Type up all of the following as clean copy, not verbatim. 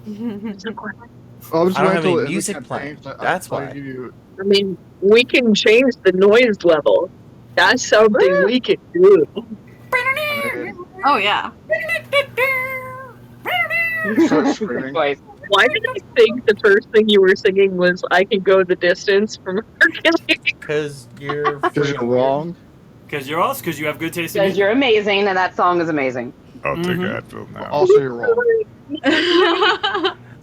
I was I don't waiting have till any the music campaign, playing. so That's I'll why. give you. I mean, we can change the noise level. That's something we can do. I mean, Oh yeah. start screaming. Twice. Why did I think the first thing you were singing was "I Can Go the Distance" from Hercules? Because you're Because you're wrong. Because you're us, because you have good taste in Because music. you're amazing, and that song is amazing. I'll take Mhm. Advil now. Also, you're wrong.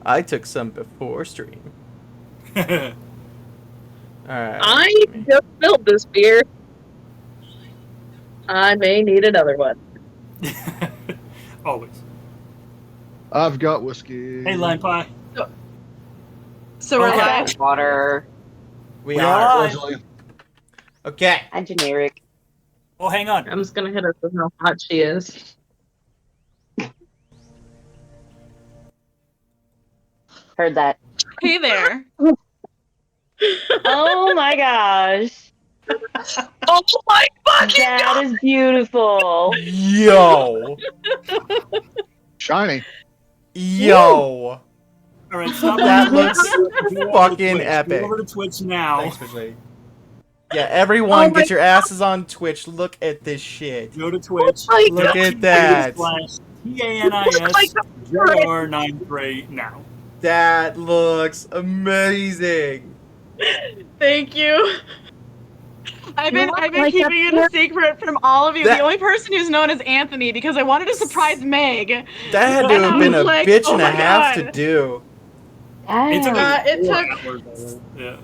I took some before stream. Alright. I just filled this beer. I may need another one. Always. I've got whiskey. Hey, Lime Pie. So we're Okay. live. Water. We We are. are. Allegedly. Okay. And generic. Oh, hang on. I'm just gonna hit her with how hot she is. Heard that. Hey there. Oh my gosh. Oh my fucking That is beautiful. Yo. Shiny. Yo. All right, stop. That looks Go over to fucking Twitch. epic. Go over to Twitch now. Thanks, Vijay. Yeah, everyone, Oh my get your asses on Twitch. Look at this shit. Go to Twitch. my Look at that. TANIS_JR93 now. That looks amazing. Thank you. I've been like keeping it that- a secret from all of you. That- The only person who's known as Anthony because I wanted to surprise Meg. That had to And have I been a was like, bitch oh and a my half to God. do. It took Damn. It took Yeah.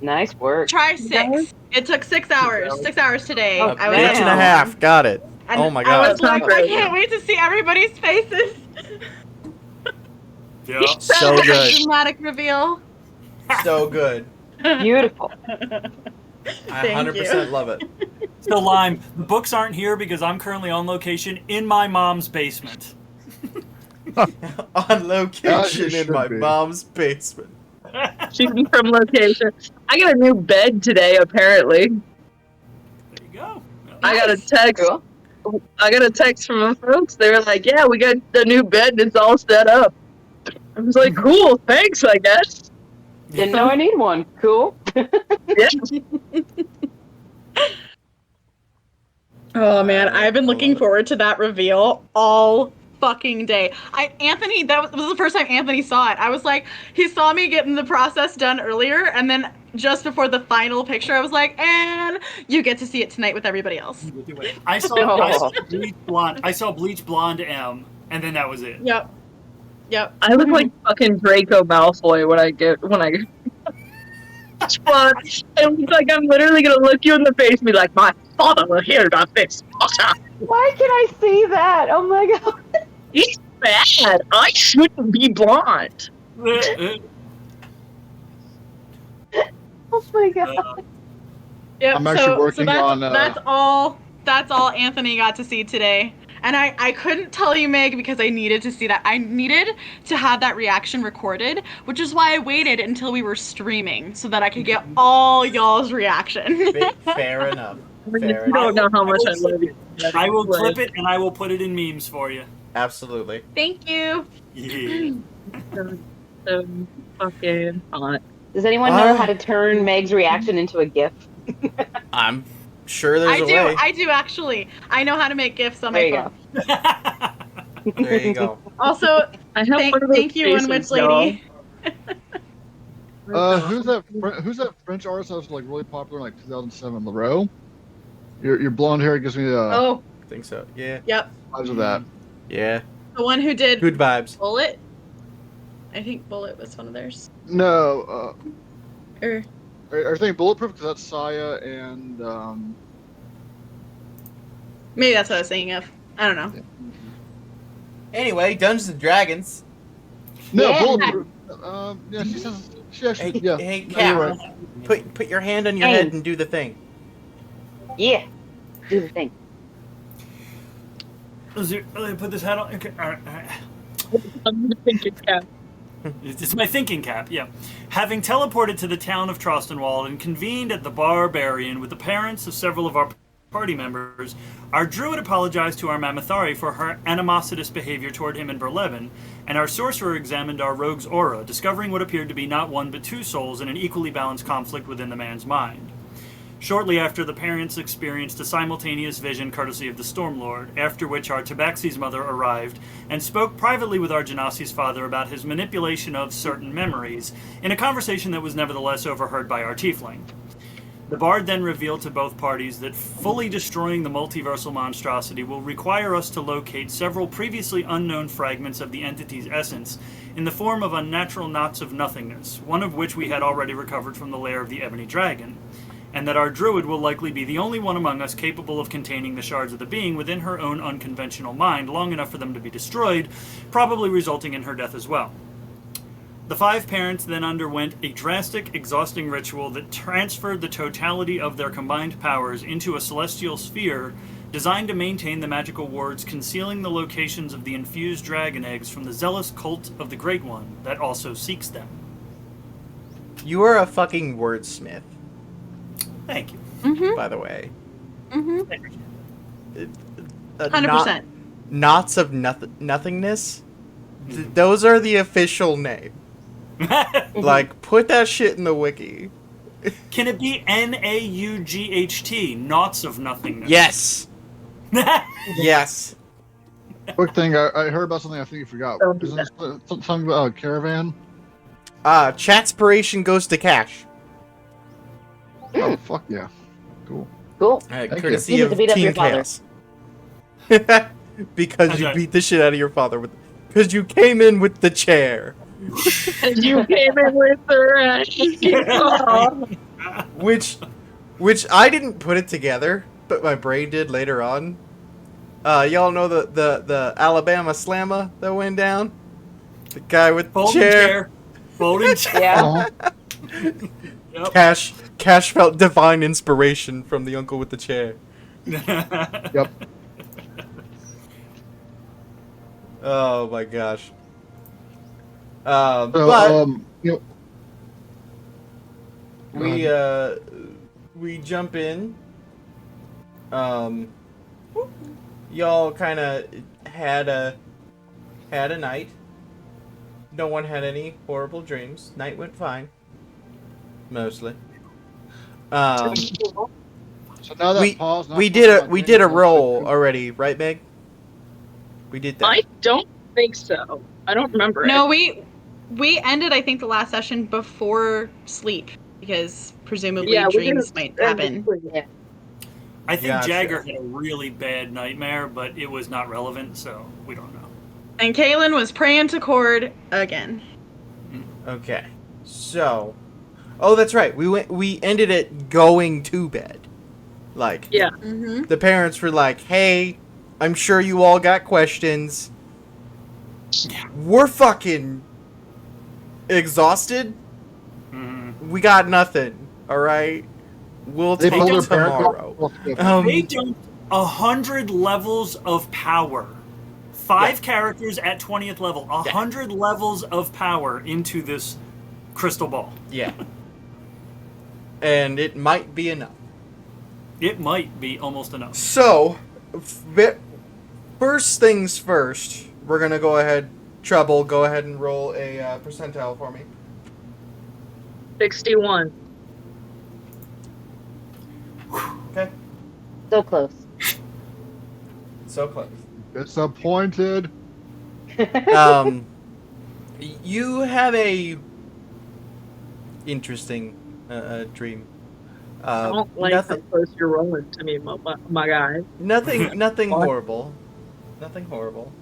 Nice work. try 6. It took 6 hours. 6 hours today. Oh, A I was bitch and a damn. half. Got it. and Oh my I god. was like, I can't wait to see everybody's faces. Yeah. So That good. dramatic reveal. So good. Beautiful. I Thank 100% love it. So, Lime, the books aren't here because I'm currently on location in my mom's basement. On As location you in should my be. mom's basement. Shooting from location. I got a new bed today, apparently. There you go. I got a text. Cool. I got a text from my folks. They were like, "Yeah, we got the new bed and it's all set up." I was like, "Cool, thanks, I guess." Didn't know I need one. Cool. Yeah. Oh man, I've been looking forward to that reveal all fucking day. Anthony, that was the first time Anthony saw it. I was like, he saw me getting the process done earlier, and then just before the final picture, I was like, and you get to see it tonight with everybody else. I saw Bleach Blonde. I saw Bleach Blonde M, and then that was it. Yep. Yep. I look like fucking Draco Malfoy when I But it looks like I'm literally gonna look you in the face and be like, "My father will hear about this, Potter. Why can I see that? Oh my god. It's bad. I shouldn't be blonde." Oh my god. Yep. I'm actually working that's, on, that's all Anthony got to see today. And I couldn't tell you, Meg, because I needed to see that. I needed to have that reaction recorded, which is why I waited until we were streaming so that I could get all y'all's reaction. Fair enough. You Fair don't enough. know how much I love you. I will clip it and I will put it in memes for you. Absolutely. Thank you. Yeah. So fucking hot. Does anyone know how to turn Meg's reaction into a GIF? I'm sure there's a way. I do actually. I know how to make GIFs on There my you phone. go. There you go. Also, I have one of those thank you, One faces, Witch Lady. Who's that French artist that was like really popular in like 2007? Leroux. Your blonde hair gives me Oh, I think so. Yeah. yep. vibes of that. Yeah. The one who did Good vibes. Bullet. I think Bullet was one of theirs. No, Or are you thinking Bulletproof? Because that's Saya and maybe that's what I was thinking of. I don't know. Anyway, Dungeons and Dragons. no Yeah. Bulletproof. Yeah, she says she Hey, actually. Yeah, hey, no, Cat. you're right. Put your hand on your Hey. head and do the thing. Yeah. Do the thing. Let me put this hat on. Okay. All right. I'm gonna think it's cat. It's my thinking cap, yeah. Having teleported to the town of Trostenwald and convened at the Barbarian with the parents of several of our party members, our druid apologized to our Mammothari for her animositous behavior toward him in Berlevin, and our sorcerer examined our rogue's aura, discovering what appeared to be not one but two souls in an equally balanced conflict within the man's mind. Shortly after, the parents experienced a simultaneous vision courtesy of the Stormlord, after which our Tabaxi's mother arrived and spoke privately with our Genasi's father about his manipulation of certain memories, in a conversation that was nevertheless overheard by our tiefling. The bard then revealed to both parties that fully destroying the multiversal monstrosity will require us to locate several previously unknown fragments of the entity's essence in the form of unnatural knots of nothingness, one of which we had already recovered from the lair of the Ebony Dragon, and that our druid will likely be the only one among us capable of containing the shards of the being within her own unconventional mind long enough for them to be destroyed, probably resulting in her death as well. The five parents then underwent a drastic, exhausting ritual that transferred the totality of their combined powers into a celestial sphere designed to maintain the magical wards concealing the locations of the infused dragon eggs from the zealous cult of the Great One that also seeks them. You are a fucking wordsmith, Thank you. Mm-hmm. by the way. Mm-hmm. 100%. 100%. Knots of nothingness? Those are the official name. Like, put that shit in the wiki. Can it be N-A-U-G-H-T, knots of nothingness? Yes. Yes. Quick thing, I heard about something I think you forgot. Don't do Isn't this something about a caravan? Chatspiration goes to Cash. Oh, fuck yeah. Cool. Cool. Thank you. Courtesy You get of to beat up Team your father. Chaos. Because you Okay. beat the shit out of your father with... Because you came in with the chair. And you came in with her. Which I didn't put it together, but my brain did later on. Y'all know the Alabama Slammer that went down? The guy with the Folding chair. Folding chair. Yeah. Uh-huh. Yep. Cash felt divine inspiration from the uncle with the chair. Yep. Oh my gosh. So, But you know, we jump in. Y'all kind of had a night. No one had any horrible dreams. Night went fine. Mostly. so now that we pause. we did a roll already, right, Meg? We did that. I don't think so. I don't remember No, it. we ended, I think, the last session before sleep because presumably Yeah, we dreams didn't- might happen. Yeah. I think Gotcha. Jagger had a really bad nightmare, but it was not relevant, so we don't know. And Kaylin was praying to Cord again. Okay. So, oh, that's right. We ended it going to bed. Like, Yeah. Mm-hmm. the parents were like, "Hey, I'm sure you all got questions. We're fucking exhausted. Mhm. We got nothing. All right. We'll They take pulled it their parent tomorrow." They dumped 100 levels of power. 5 characters at 20th level. 100 levels of power into this crystal ball. Yeah. And it might be enough. It might be almost enough. So, first things first, we're gonna go ahead. Trouble, go ahead and roll a percentile for me. 61. Okay. So close. So close. Disappointed. You have a interesting dream. I don't like nothing, how close you're rolling to me, my guy. nothing What? horrible. Nothing horrible.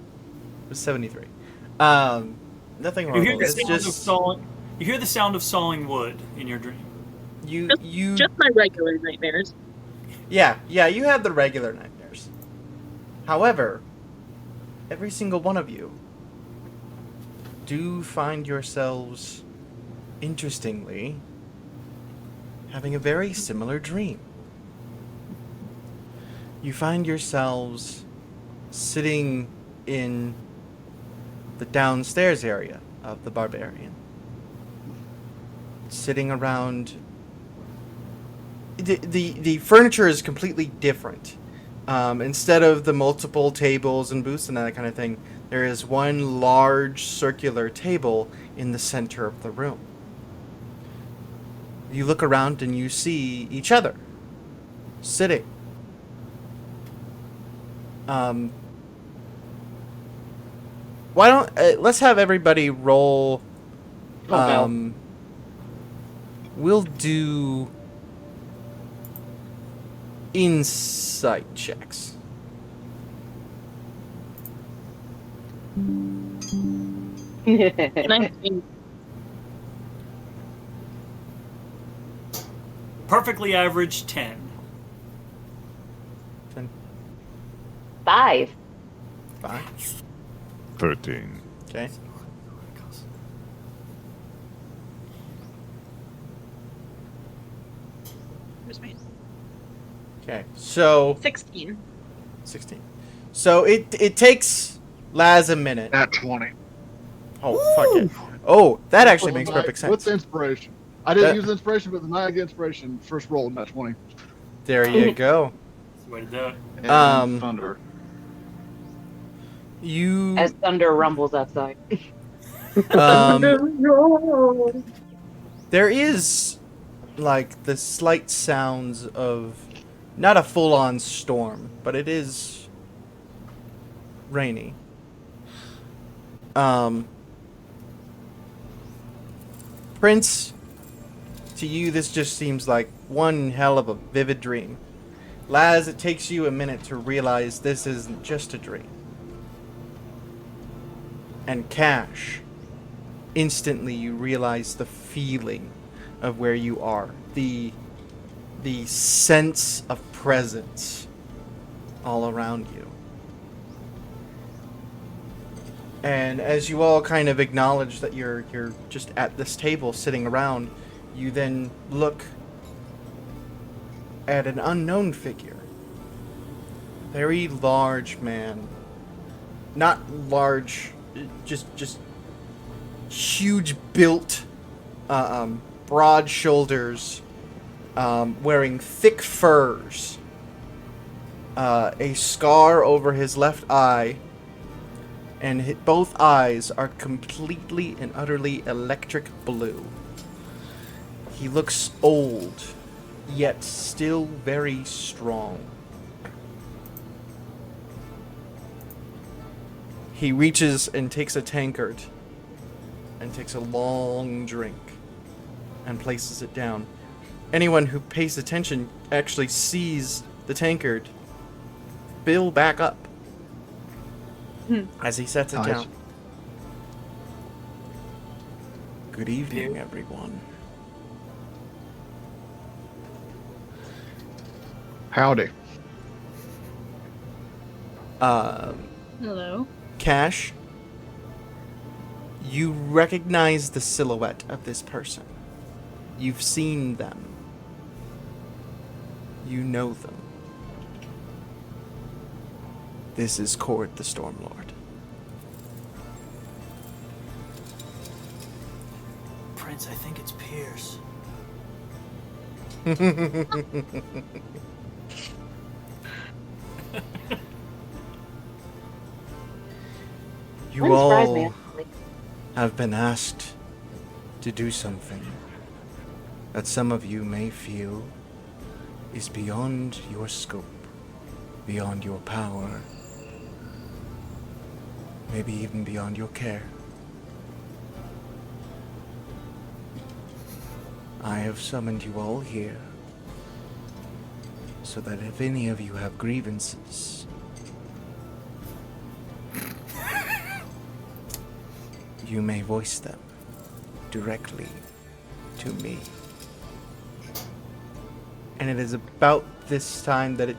It was 73. Nothing You horrible. hear the It's sound of just sawing. You hear the sound of sawing wood in your dream. you. Just my regular nightmares. Yeah. You have the regular nightmares. However, every single one of you do find yourselves, interestingly, having a very similar dream. You find yourselves sitting in the downstairs area of the barbarian, sitting around the furniture is completely different. Instead of the multiple tables and booths and that kind of thing, there is one large circular table in the center of the room. You look around and you see each other sitting. Why don't let's have everybody roll. no. We'll do insight checks. 19. Perfectly average 10. 5. 5. 13. Okay. Where's my Okay. So 16? 16. So it takes Laz a minute. At 20. Oh fuck it. Oh, that actually makes perfect With sense. inspiration. I didn't That- use inspiration, but the night I get inspiration, first roll at 20. There you go. That's the way to do it. And thunder. You As thunder rumbles outside. there is like the slight sounds of not a full-on storm, but it is rainy. Prince, to you this just seems like one hell of a vivid dream. Laz, it takes you a minute to realize this isn't just a dream. And Cash, instantly you realize the feeling of where you are. The sense of presence all around you. And as you all kind of acknowledge that you're just at this table sitting around, you then look at an unknown figure. Very large man. Not large, just huge built, broad shoulders, wearing thick furs, a scar over his left eye, and both eyes are completely and utterly electric blue. He looks old, yet still very strong. He reaches and takes a tankard and takes a long drink and places it down. Anyone who pays attention actually sees the tankard fill back up as he sets it Nice. down. Good evening, everyone. Howdy. Hello. Cash, you recognize the silhouette of this person. You've seen them. You know them. This is Cord the Stormlord. Prince, I think it's Pierce. You Wouldn't surprise me, all actually. have been asked to do something that some of you may feel is beyond your scope, beyond your power, maybe even beyond your care. I have summoned you all here so that if any of you have grievances, you may voice them directly to me. And it is about this time that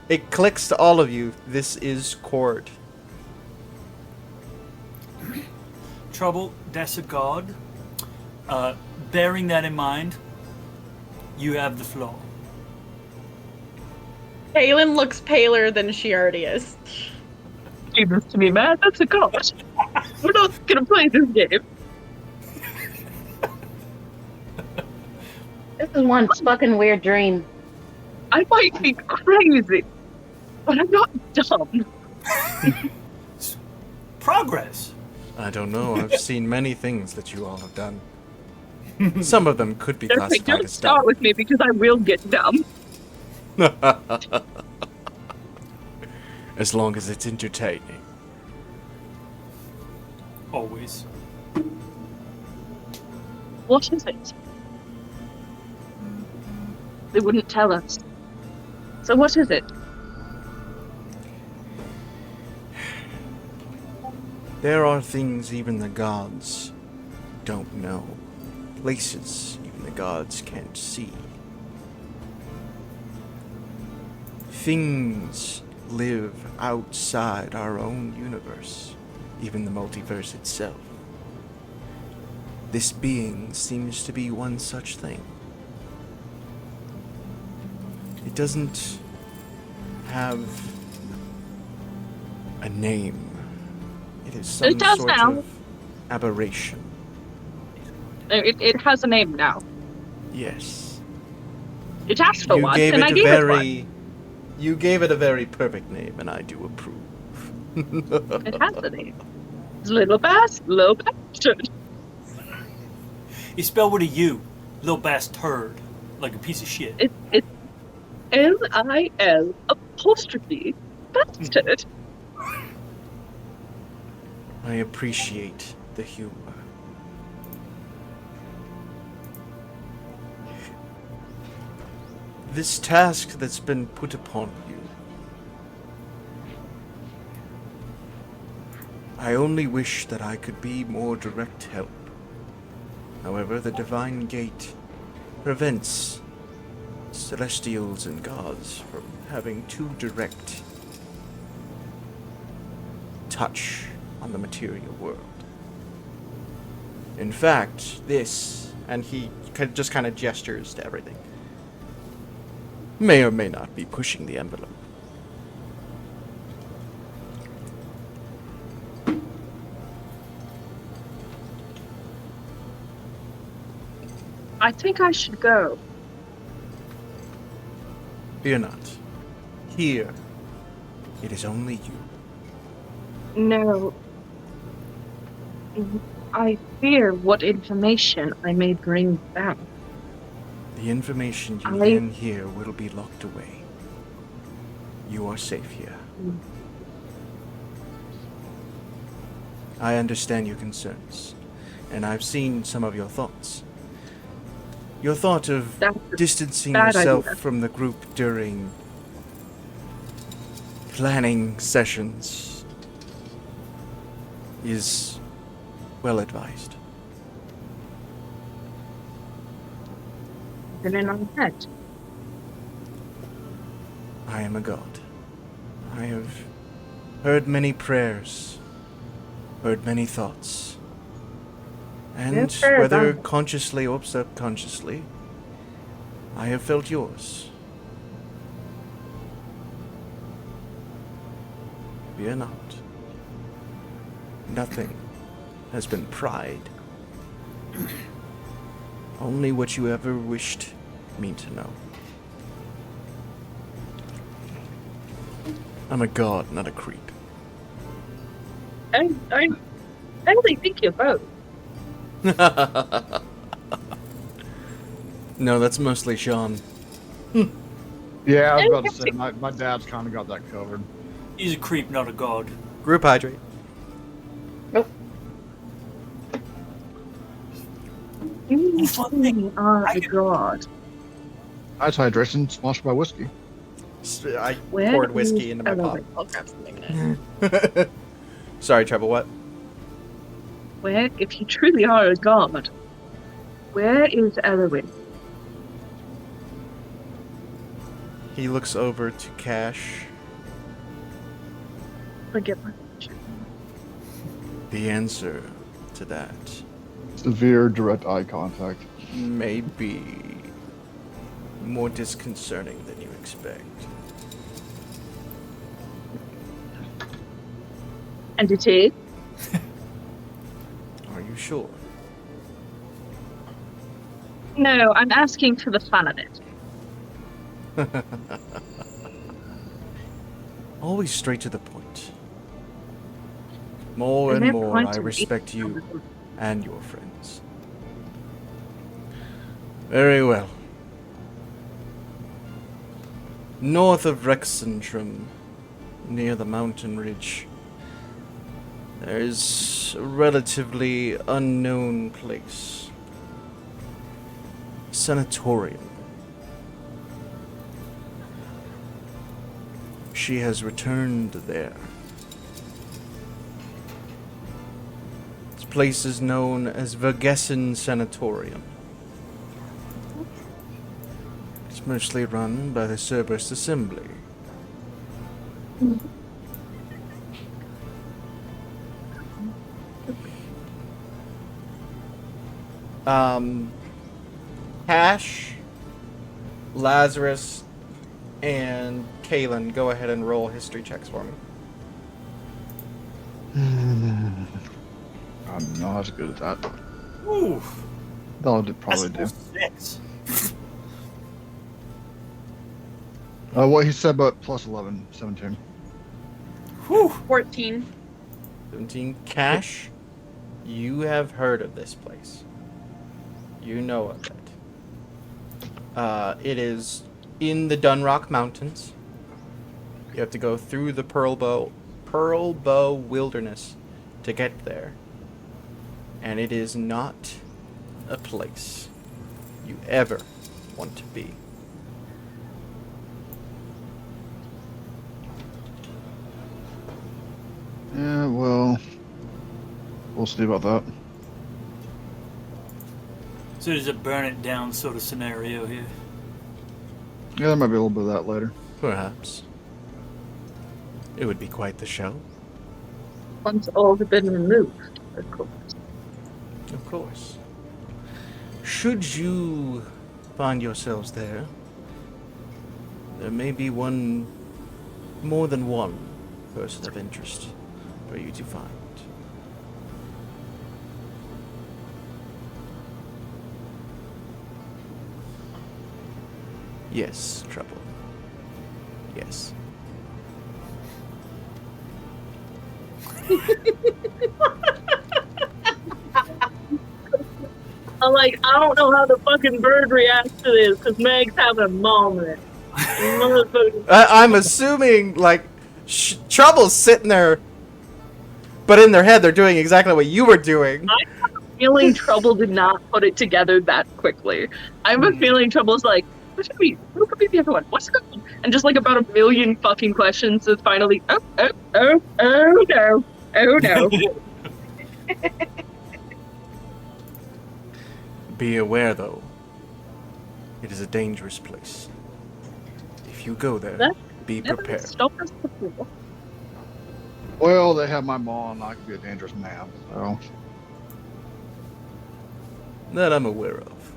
it clicks to all of you. This is Cord. Trouble, that's a god. Bearing that in mind, you have the floor. Kaylin looks paler than she already is. Do this to me, man. That's a god. We're not gonna play this game. This is one fucking weird dream. I might be crazy, but I'm not dumb. Progress. I don't know. I've seen many things that you all have done. Some of them could be Okay, classified don't as start dumb. with me because I will get dumb. As long as it's entertaining. Always. What is it? They wouldn't tell us. So what is it? There are things even the gods don't know. Places even the gods can't see. Things live outside our own universe, even the multiverse itself. This being seems to be one such thing. It doesn't have a name. It is some It does sort now. of aberration. It has a name now. Yes. It asked for You one, gave and it I a gave it one. very you gave it a very perfect name, and I do approve. It has a name. It's little bastard. You spell with a U. Little bastard. Like a piece of shit. It's Lil apostrophe bastard. I appreciate the humor. This task that's been put upon you, I only wish that I could be more direct help. However, the Divine Gate prevents celestials and gods from having too direct touch on the material world. In fact, this, and he just kind of gestures to everything, may or may not be pushing the envelope. I think I should go. Fear not. Here, it is only you. No. I fear what information I may bring back. The information you I- learn here will be locked away. You are safe here. I understand your concerns, and I've seen some of your thoughts. Your thought of That's distancing bad yourself idea. from the group during planning sessions is well advised. been in our head. I am a god. I have heard many prayers, heard many thoughts, and Yes, sir, whether that- consciously or subconsciously, I have felt yours. Fear not. Nothing has been pried. Only what you ever wished me to know. I'm a god, not a creep. I really think you're both. No, that's mostly Sean. Yeah, I was about to say, my dad's kind of got that covered. He's a creep, not a god. Group hydrate. You Fun thing. truly are I a can- god. Ice hydration, sponsored by whiskey. I Where poured whiskey is into my pop. Eloise? I'll grab something in it. Sorry, Trevor, what? Where, if you truly are a god, where is Eloise? He looks over to Cash. Forget my question. The answer to that Severe direct eye contact. may be more disconcerting than you expect. And it is? Are you sure? No, I'm asking for the fun of it. Always straight to the point. More And and their more, points I are respect you equal. and your friends. Very well. North of Rexentrum, near the mountain ridge, there is a relatively unknown place. Sanatorium. She has returned there. This place is known as Vergessen Sanatorium. It's mostly run by the Cerberus Assembly. Cash, Lazarus, and Kalen, go ahead and roll history checks for me. I'm not as good at that. Ooh, They'll that's probably do. 6. What he said about plus 11, 17. Whew. 14. 17. Cash, you have heard of this place. You know of it. It is in the Dunrock Mountains. You have to go through the Pearl Bow Wilderness to get there. And it is not a place you ever want to be. Yeah, well, we'll see about that. So there's a burn it down sort of scenario here. Yeah, there might be a little bit of that later. Perhaps. It would be quite the show. Once all have been removed, of course. Of course. Should you find yourselves there, there may be more than one person of interest for you to find. Yes, Trouble. Yes. I'm like, I don't know how the fucking bird reacts to this, because Meg's having a moment. Motherfucker. I'm assuming, like, Trouble's sitting there, but in their head they're doing exactly what you were doing. I have a feeling Trouble did not put it together that quickly. I have a feeling Trouble's like, who could be the other one? What's going on? And just like about a million fucking questions, and finally, oh no, oh no. Be aware, though, it is a dangerous place. If you go there, That be Never prepared. stopped us before. Well, they have my mom, and I could be a dangerous man, so. That I'm aware of.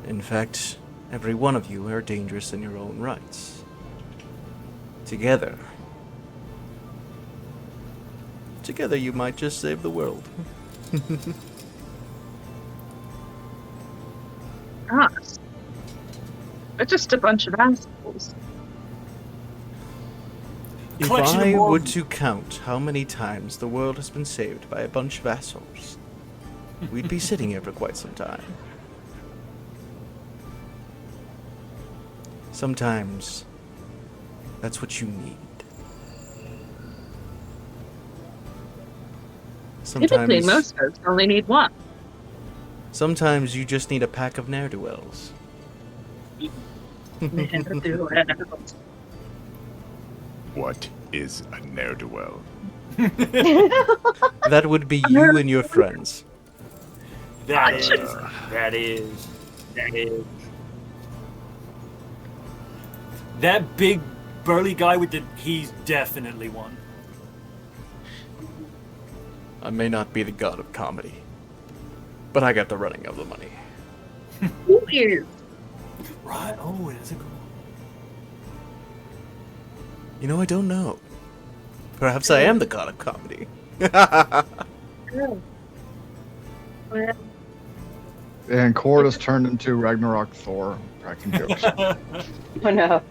In fact, every one of you are dangerous in your own rights. Together you might just save the world. Us. They're just a bunch of assholes. If Collection of I more- were to count how many times the world has been saved by a bunch of assholes, we'd be sitting here for quite some time. Sometimes, that's what you need. Typically, most folks only need one. Sometimes you just need a pack of ne'er-do-wells. What is a ne'er-do-well? That would be you and your friends. That is. That big burly guy with he's definitely one. I may not be the god of comedy, but I got the running of the money. Who is? Right? Oh, that's a good one. You know, I don't know. Perhaps I am the god of comedy. Oh. Well, And Cord has turned into Ragnarok Thor, cracking jokes. Oh no.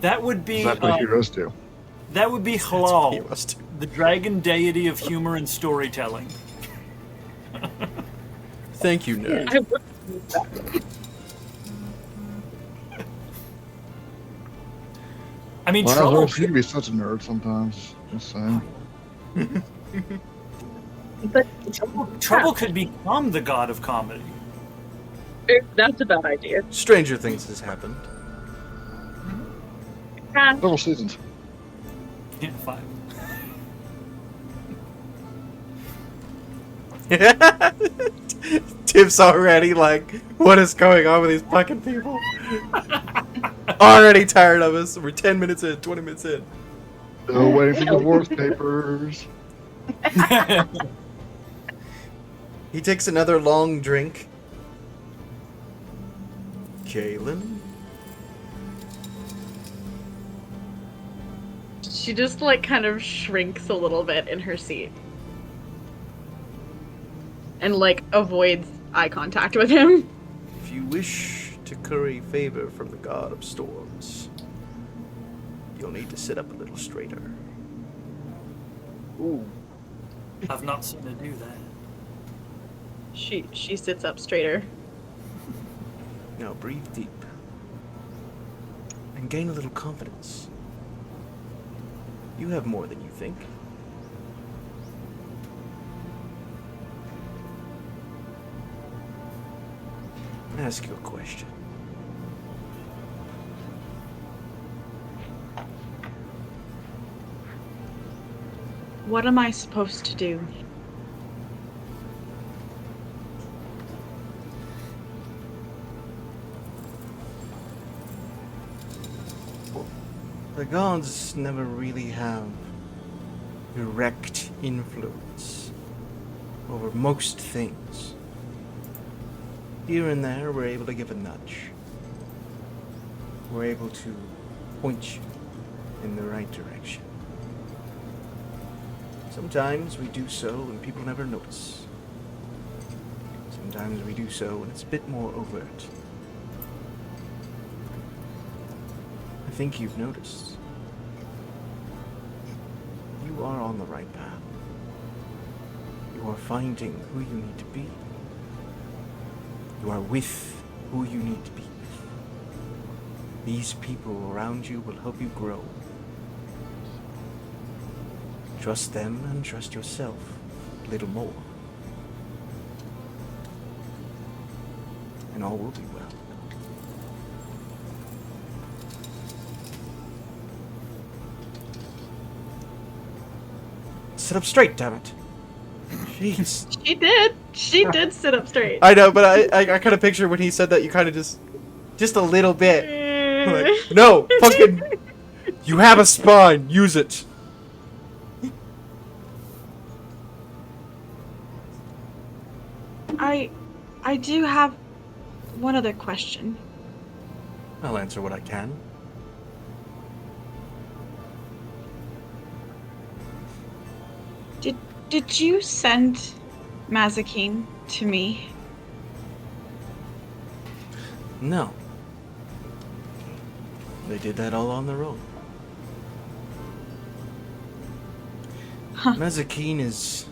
That would be That's what heroes do. that would be He Halal, must do. the dragon deity of humor and storytelling. Thank you, nerd. I would do that. I mean, Well, Trouble. you can be such a nerd sometimes. Just saying. But Trouble could become the god of comedy. that's a bad idea. Stranger things has happened. Several seasons. Yeah, 5. Tiff's already like, what is going on with these fucking people? Already tired of us. We're 10 minutes in, 20 minutes in. Still waiting for divorce papers. He takes another long drink. Kaylin? She just like kind of shrinks a little bit in her seat. And like avoids eye contact with him. If you wish to curry favor from the god of storms, you'll need to sit up a little straighter. Ooh. I've not seen her do that. She sits up straighter. Now breathe deep. And gain a little confidence. You have more than you think. Ask you a question. What am I supposed to do? The gods never really have direct influence over most things. Here and there, we're able to give a nudge. We're able to point you in the right direction. Sometimes we do so and people never notice. Sometimes we do so and it's a bit more overt. I think you've noticed. You are on the right path. You are finding who you need to be. You are with who you need to be. These people around you will help you grow. Trust them and trust yourself a little more. And all will be well. Sit up straight, damn it. Jeez. She did sit up straight. I know, but I kind of picture when he said that you kind of just a little bit. Like, no, fucking, you have a spine, use it. I do have one other question. I'll answer what I can. Did you send Mazikeen to me? No. They did that all on their own. Huh. Mazikeen is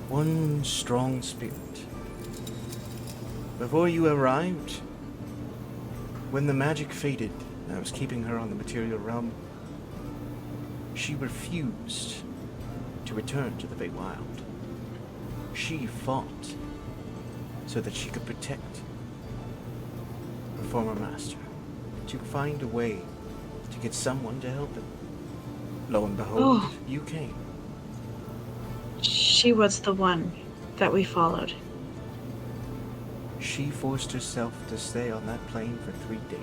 one strong spirit. Before you arrived, when the magic faded that was keeping her on the material realm, she refused to return to the Feywild. She fought so that she could protect her former master, to find a way to get someone to help him. Lo and behold, you came. She was the one that we followed. She forced herself to stay on that plane for 3 days.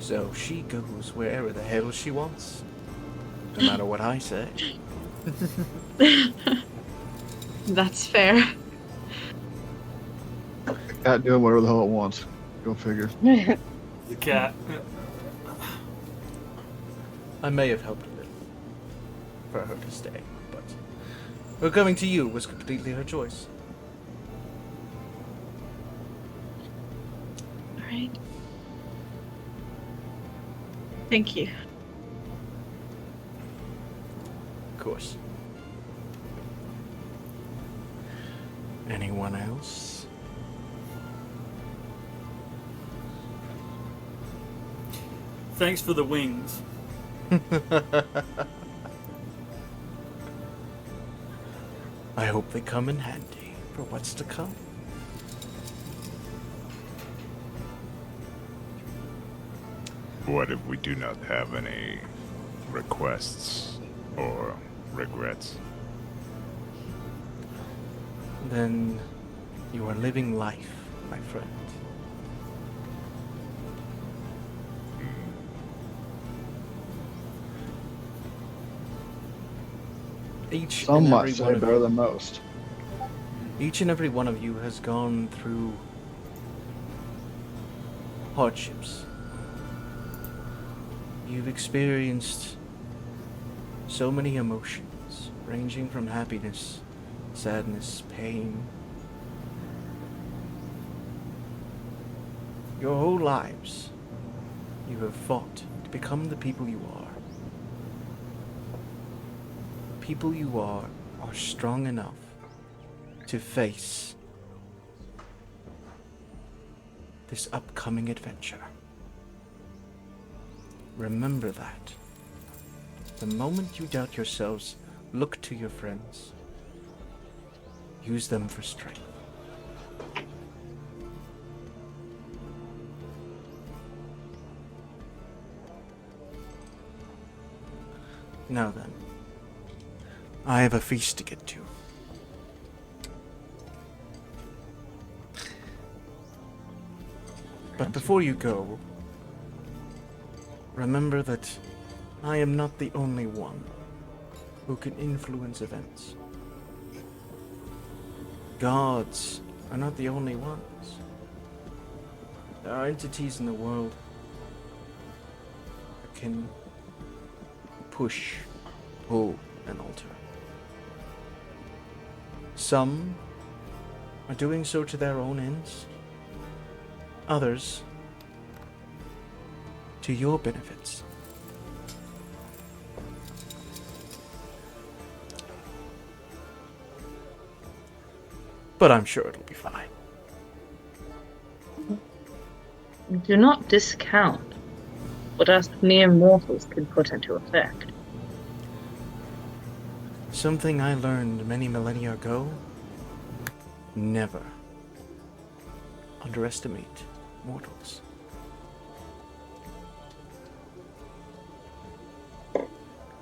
So she goes wherever the hell she wants. No matter what I say. That's fair. Cat doing whatever the hell it wants. Go figure. The cat. I may have helped a little for her to stay, but her coming to you was completely her choice. All right. Thank you. Of course. Anyone else? Thanks for the wings. I hope they come in handy for what's to come. What if we do not have any requests or regrets? Then you are living life, my friend. Each Some and might every say one of better you, than most. each and every one of you has gone through hardships. You've experienced so many emotions, ranging from happiness, sadness, pain. Your whole lives, you have fought to become the people you are. People you are strong enough to face this upcoming adventure. Remember that. The moment you doubt yourselves, look to your friends. Use them for strength. Now then, I have a feast to get to. But before you go, remember that I am not the only one who can influence events. Gods are not the only ones. There are entities in the world that can push, pull, and alter. Some are doing so to their own ends. Others to your benefits. But I'm sure it'll be fine. Do not discount what us mere mortals can put into effect. Something I learned many millennia ago: never underestimate mortals.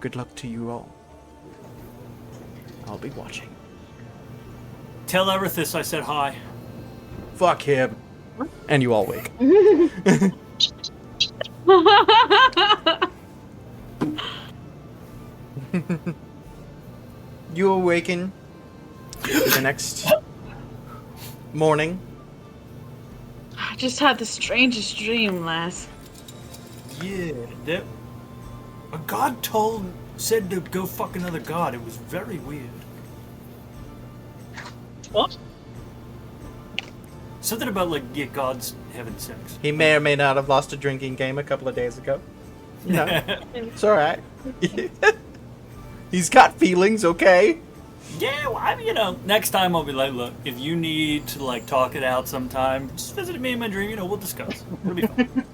Good luck to you all. I'll be watching. Tell Erithus I said hi. Fuck him. And you all wake. You awaken the next morning. I just had the strangest dream, lass. Yeah, that. A god said to go fuck another god. It was very weird. What? Something about like gods having sex. He may or may not have lost a drinking game a couple of days ago. No, it's alright. He's got feelings, okay? Yeah, well, next time I'll be like, look, if you need to like talk it out sometime, just visit me in my dream. We'll discuss. It'll be fun.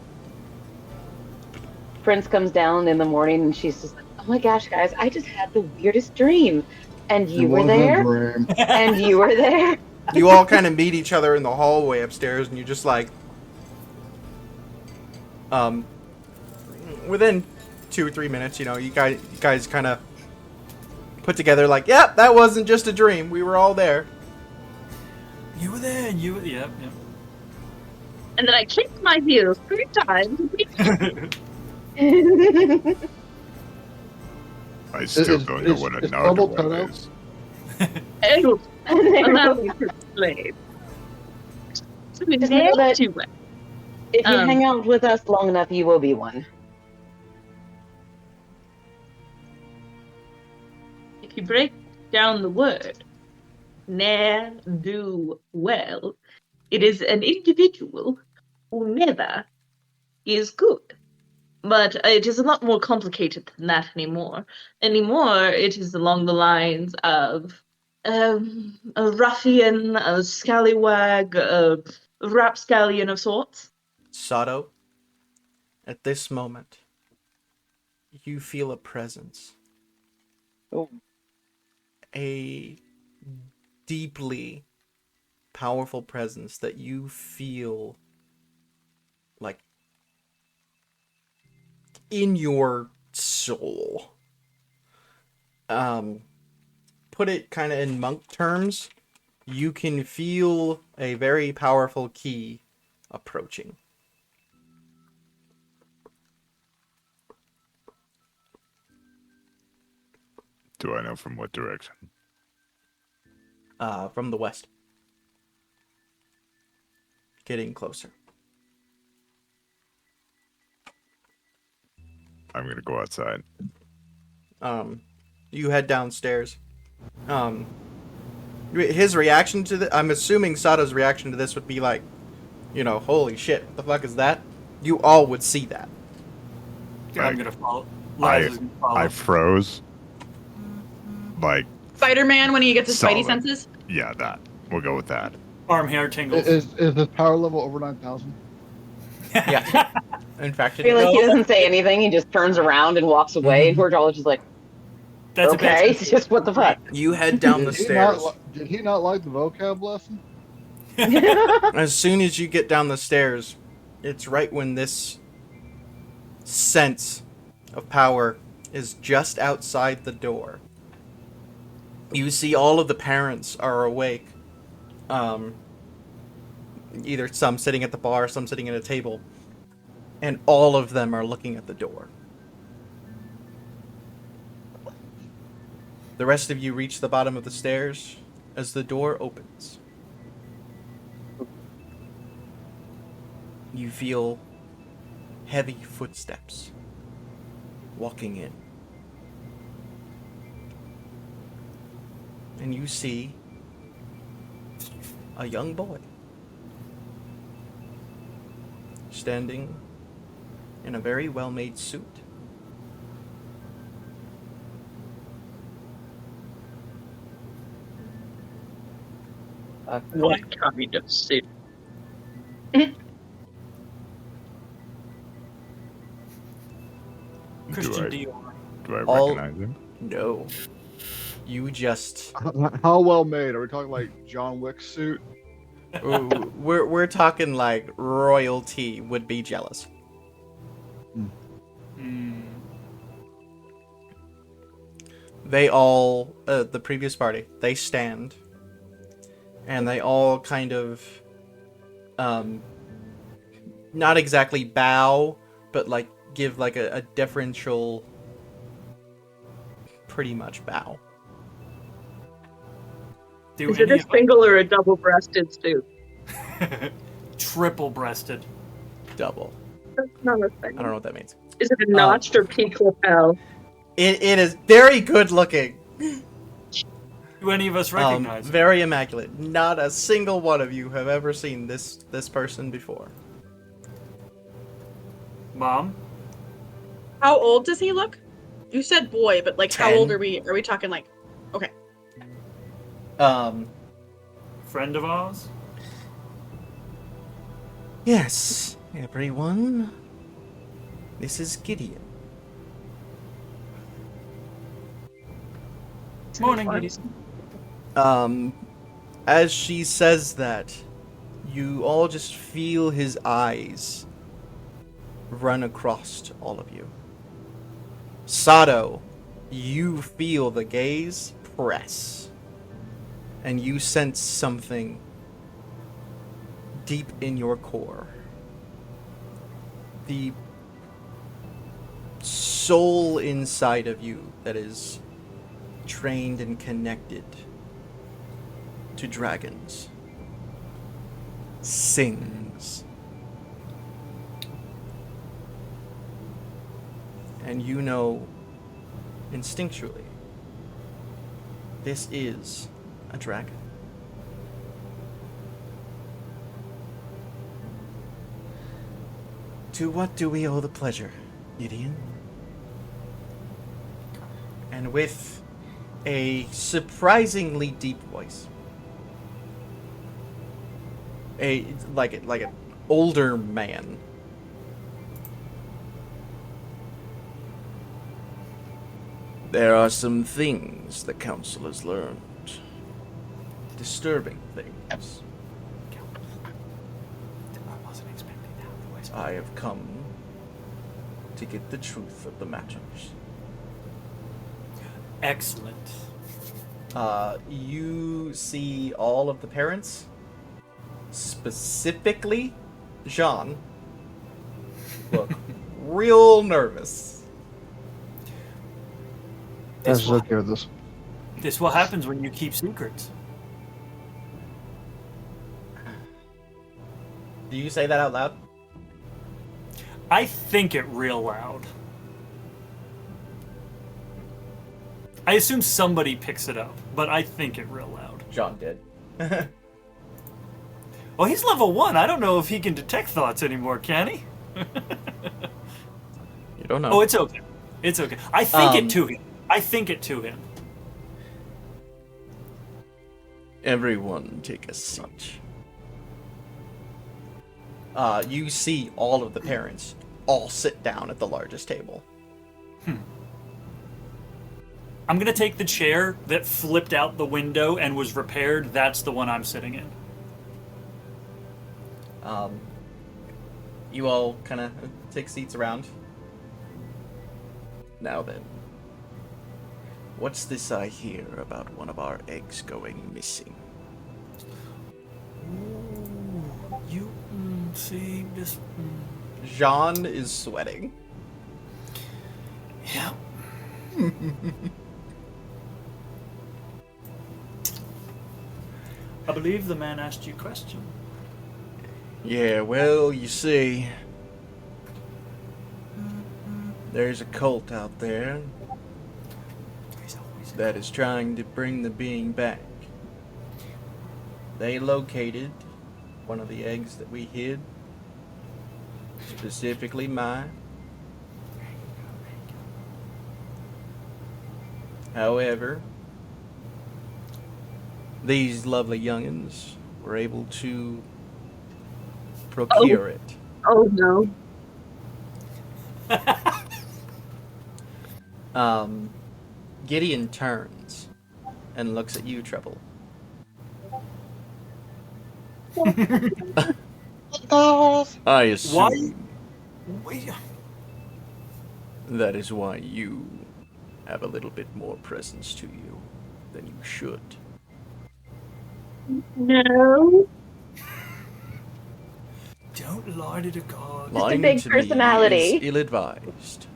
Prince comes down in the morning and she's just like, oh my gosh, guys, I just had the weirdest dream. And you were there. Dream. And you were there. You all kind of meet each other in the hallway upstairs, and you're just like, within 2 or 3 minutes, you guys kind of put together like, yep, that wasn't just a dream. We were all there. You were there, and you were, yep. And then I kicked my heels 3 times. I still don't know what a is Bubble Narduel cut is. Oh, allow me to explain. So we Just know that- to it. If you hang out with us long enough, you will be one. you break down the word, ne'er do well, it is an individual who never is good. But it is a lot more complicated than that anymore. Anymore, it is along the lines of a ruffian, a scallywag, a rapscallion of sorts. Sato, at this moment, you feel a presence. Oh. A deeply powerful presence that you feel like in your soul. Put it kind of in monk terms, you can feel a very powerful ki approaching. Do I know from what direction? From the west. Getting closer. I'm gonna go outside. You head downstairs. His reaction to the, I'm assuming Sato's reaction to this would be like, you know, holy shit, what the fuck is that? You all would see that. I'm gonna follow. Laz is gonna follow. I froze. Like, Spider-Man when he gets his spidey Solid. senses. yeah, that. We'll go with that. Arm hair tingles. Is his power level over 9,000? Yeah. In fact, I feel like he no. doesn't say anything. He just turns around and walks away. And George is just like, That's okay, a bit. just what the fuck? You head down the stairs. Did he not like the vocab lesson? As soon as you get down the stairs, it's right when this sense of power is just outside the door. You see all of the parents are awake. Either some sitting at the bar, some sitting at a table. And all of them are looking at the door. The rest of you reach the bottom of the stairs as the door opens. You feel heavy footsteps walking in. And you see a young boy standing in a very well-made suit. What kind of suit? Christian I- Dior. Do I All- recognize him? No. You just... How well made? Are we talking like John Wick's suit? Ooh, we're talking like royalty would be jealous. Hmm. They all, the previous party, they stand. And they all kind of, not exactly bow, but like give like a deferential, pretty much bow. Do Is it any a single or a double-breasted suit? triple-breasted? Double. That's not a thing. I don't know what that means. Is it a notched or peak lapel? It is very good looking. Do any of us recognize him? Very immaculate. Not a single one of you have ever seen this person before. Mom? How old does he look? You said boy, but like how 10. old are we? Are we talking like okay. Friend of ours? Yes, everyone. This is Gideon. Morning, Gideon. As she says that, you all just feel his eyes run across all of you. Sato, you feel the gaze press, and you sense something deep in your core. The soul inside of you that is trained and connected to dragons sings. And you know instinctually This is a dragon. To what do we owe the pleasure, Gideon? And with a surprisingly deep voice, like an older man. There are some things the council has learned. Disturbing things. I wasn't expecting that. I have come to get the truth of the matters. Excellent. You see all of the parents, specifically Jean, look real nervous. That's This, will, okay with this. this what happens when you keep secrets. Do you say that out loud? I think it real loud. I assume somebody picks it up, but I think it real loud. Jean did. Well, he's level 1. I don't know if he can detect thoughts anymore, can he? You don't know. Oh, it's okay. It's okay. I think Um, it to him. I think it to him. Everyone take a seat. You see all of the parents all sit down at the largest table. I'm gonna take the chair that flipped out the window and was repaired. That's the one I'm sitting in. You all kind of take seats around. Now then, what's this I hear about one of our eggs going missing? Ooh, you see this? Jean is sweating. Yeah. I believe the man asked you a question. Yeah, well, you see, there's a cult out there that is trying to bring the being back. They located one of the eggs that we hid, specifically mine. However, these lovely youngins were able to procure it. Oh no. Gideon turns and looks at you, Trouble. I assume Wait. that is why you have a little bit more presence to you than you should. No. Don't lie to the god. Lying big to personality. me is ill-advised.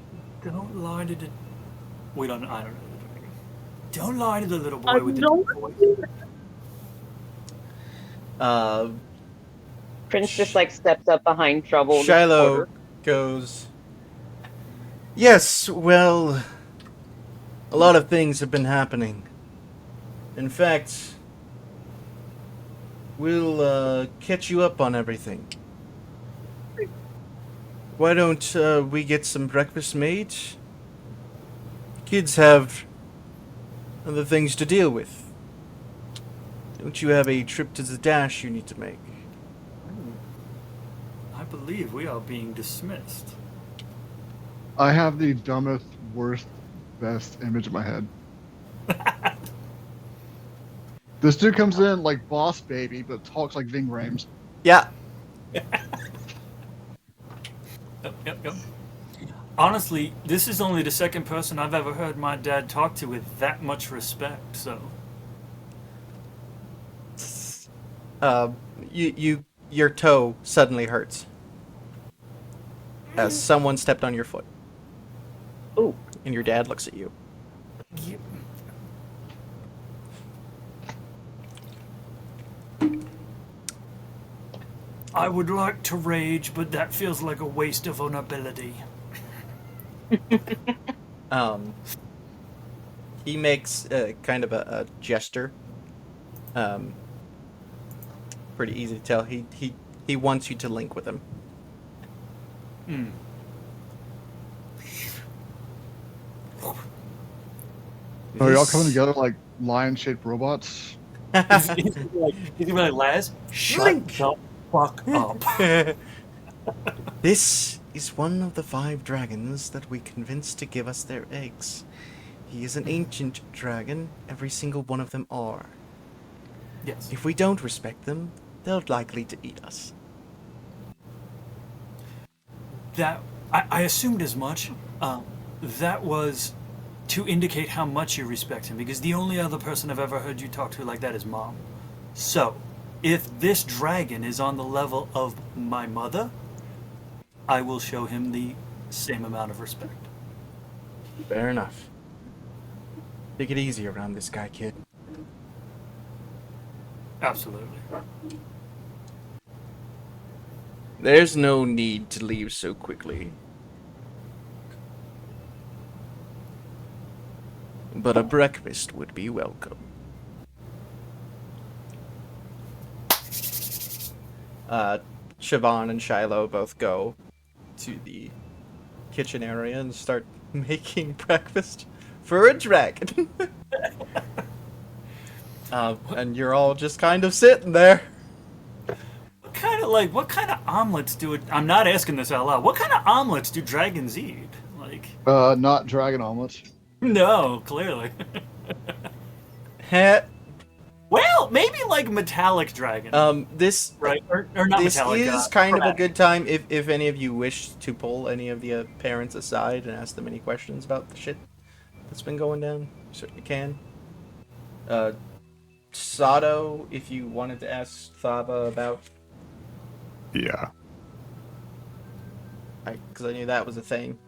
Don't lie to the. We don't. I don't know. Don't lie to the little boy I with the. don't. Prince just like steps up behind Trouble. this Shiloh quarter. goes, yes, well, a lot of things have been happening. In fact, we'll catch you up on everything. Why don't we get some breakfast made? Kids have other things to deal with. Don't you have a trip to the dash you need to make? I believe we are being dismissed. I have the dumbest, worst, best image in my head. This dude comes in like Boss Baby, but talks like Ving Rhames. Yeah. Yep. Honestly, this is only the second person I've ever heard my dad talk to with that much respect, so. Your toe suddenly hurts as someone stepped on your foot. Ooh. And your dad looks at you. I would like to rage, but that feels like a waste of an ability. He makes kind of a gesture. Pretty easy to tell. He wants you to link with him. Are y'all coming together like lion-shaped robots? He's gonna be like, Laz, shut Link. the fuck up. This is one of the 5 dragons that we convinced to give us their eggs. He is an ancient dragon. Every single one of them are. Yes. If we don't respect them, they're likely to eat us. That I assumed as much. That was to indicate how much you respect him, because the only other person I've ever heard you talk to like that is Mom. So, if this dragon is on the level of my mother, I will show him the same amount of respect. Fair enough. Take it easy around this guy, kid. Absolutely. There's no need to leave so quickly. But a breakfast would be welcome. Siobhan and Shiloh both go to the kitchen area and start making breakfast for a dragon. And you're all just kind of sitting there. What kind of omelets do it? I'm not asking this out loud. What kind of omelets do dragons eat? Like, Not dragon omelets. no, clearly. Heh. Well, maybe like metallic dragon. This Right, or not this metallic. is kind of a chromatic. good time if any of you wish to pull any of the parents aside and ask them any questions about the shit that's been going down. You certainly can. Sato, if you wanted to ask Thaba about, Yeah. because I knew that was a thing.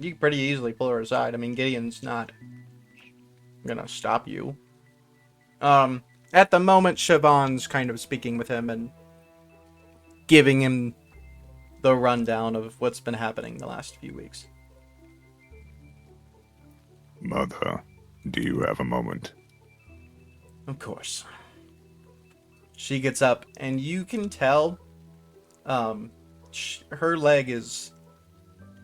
You can pretty easily pull her aside. I mean, Gideon's not gonna stop you. At the moment, Siobhan's kind of speaking with him and giving him the rundown of what's been happening the last few weeks. Mother, do you have a moment? Of course. She gets up, and you can tell her leg is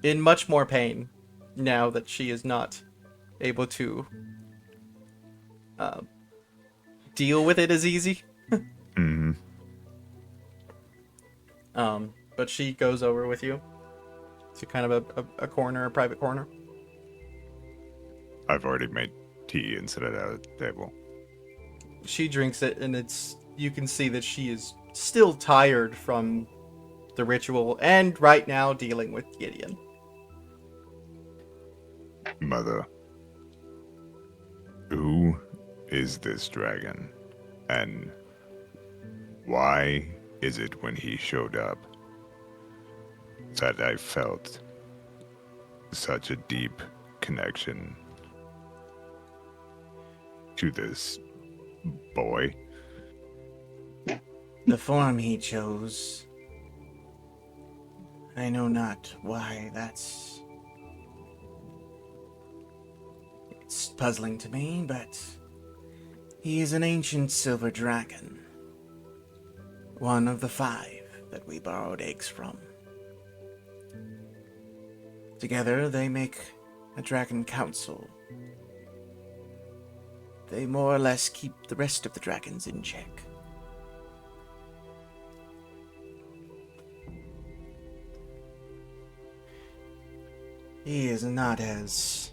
in much more pain now that she is not able to deal with it as easy. Mm-hmm. But she goes over with you to kind of a corner, a private corner. I've already made tea and set it out at the table. She drinks it, and you can see that she is still tired from the ritual and right now dealing with Gideon. Mother, who is this dragon? And why is it when he showed up that I felt such a deep connection to this boy? The form he chose. I know not why that's... It's puzzling to me, but he is an ancient silver dragon. One of the 5 that we borrowed eggs from. Together they make a dragon council. They more or less keep the rest of the dragons in check. He is not as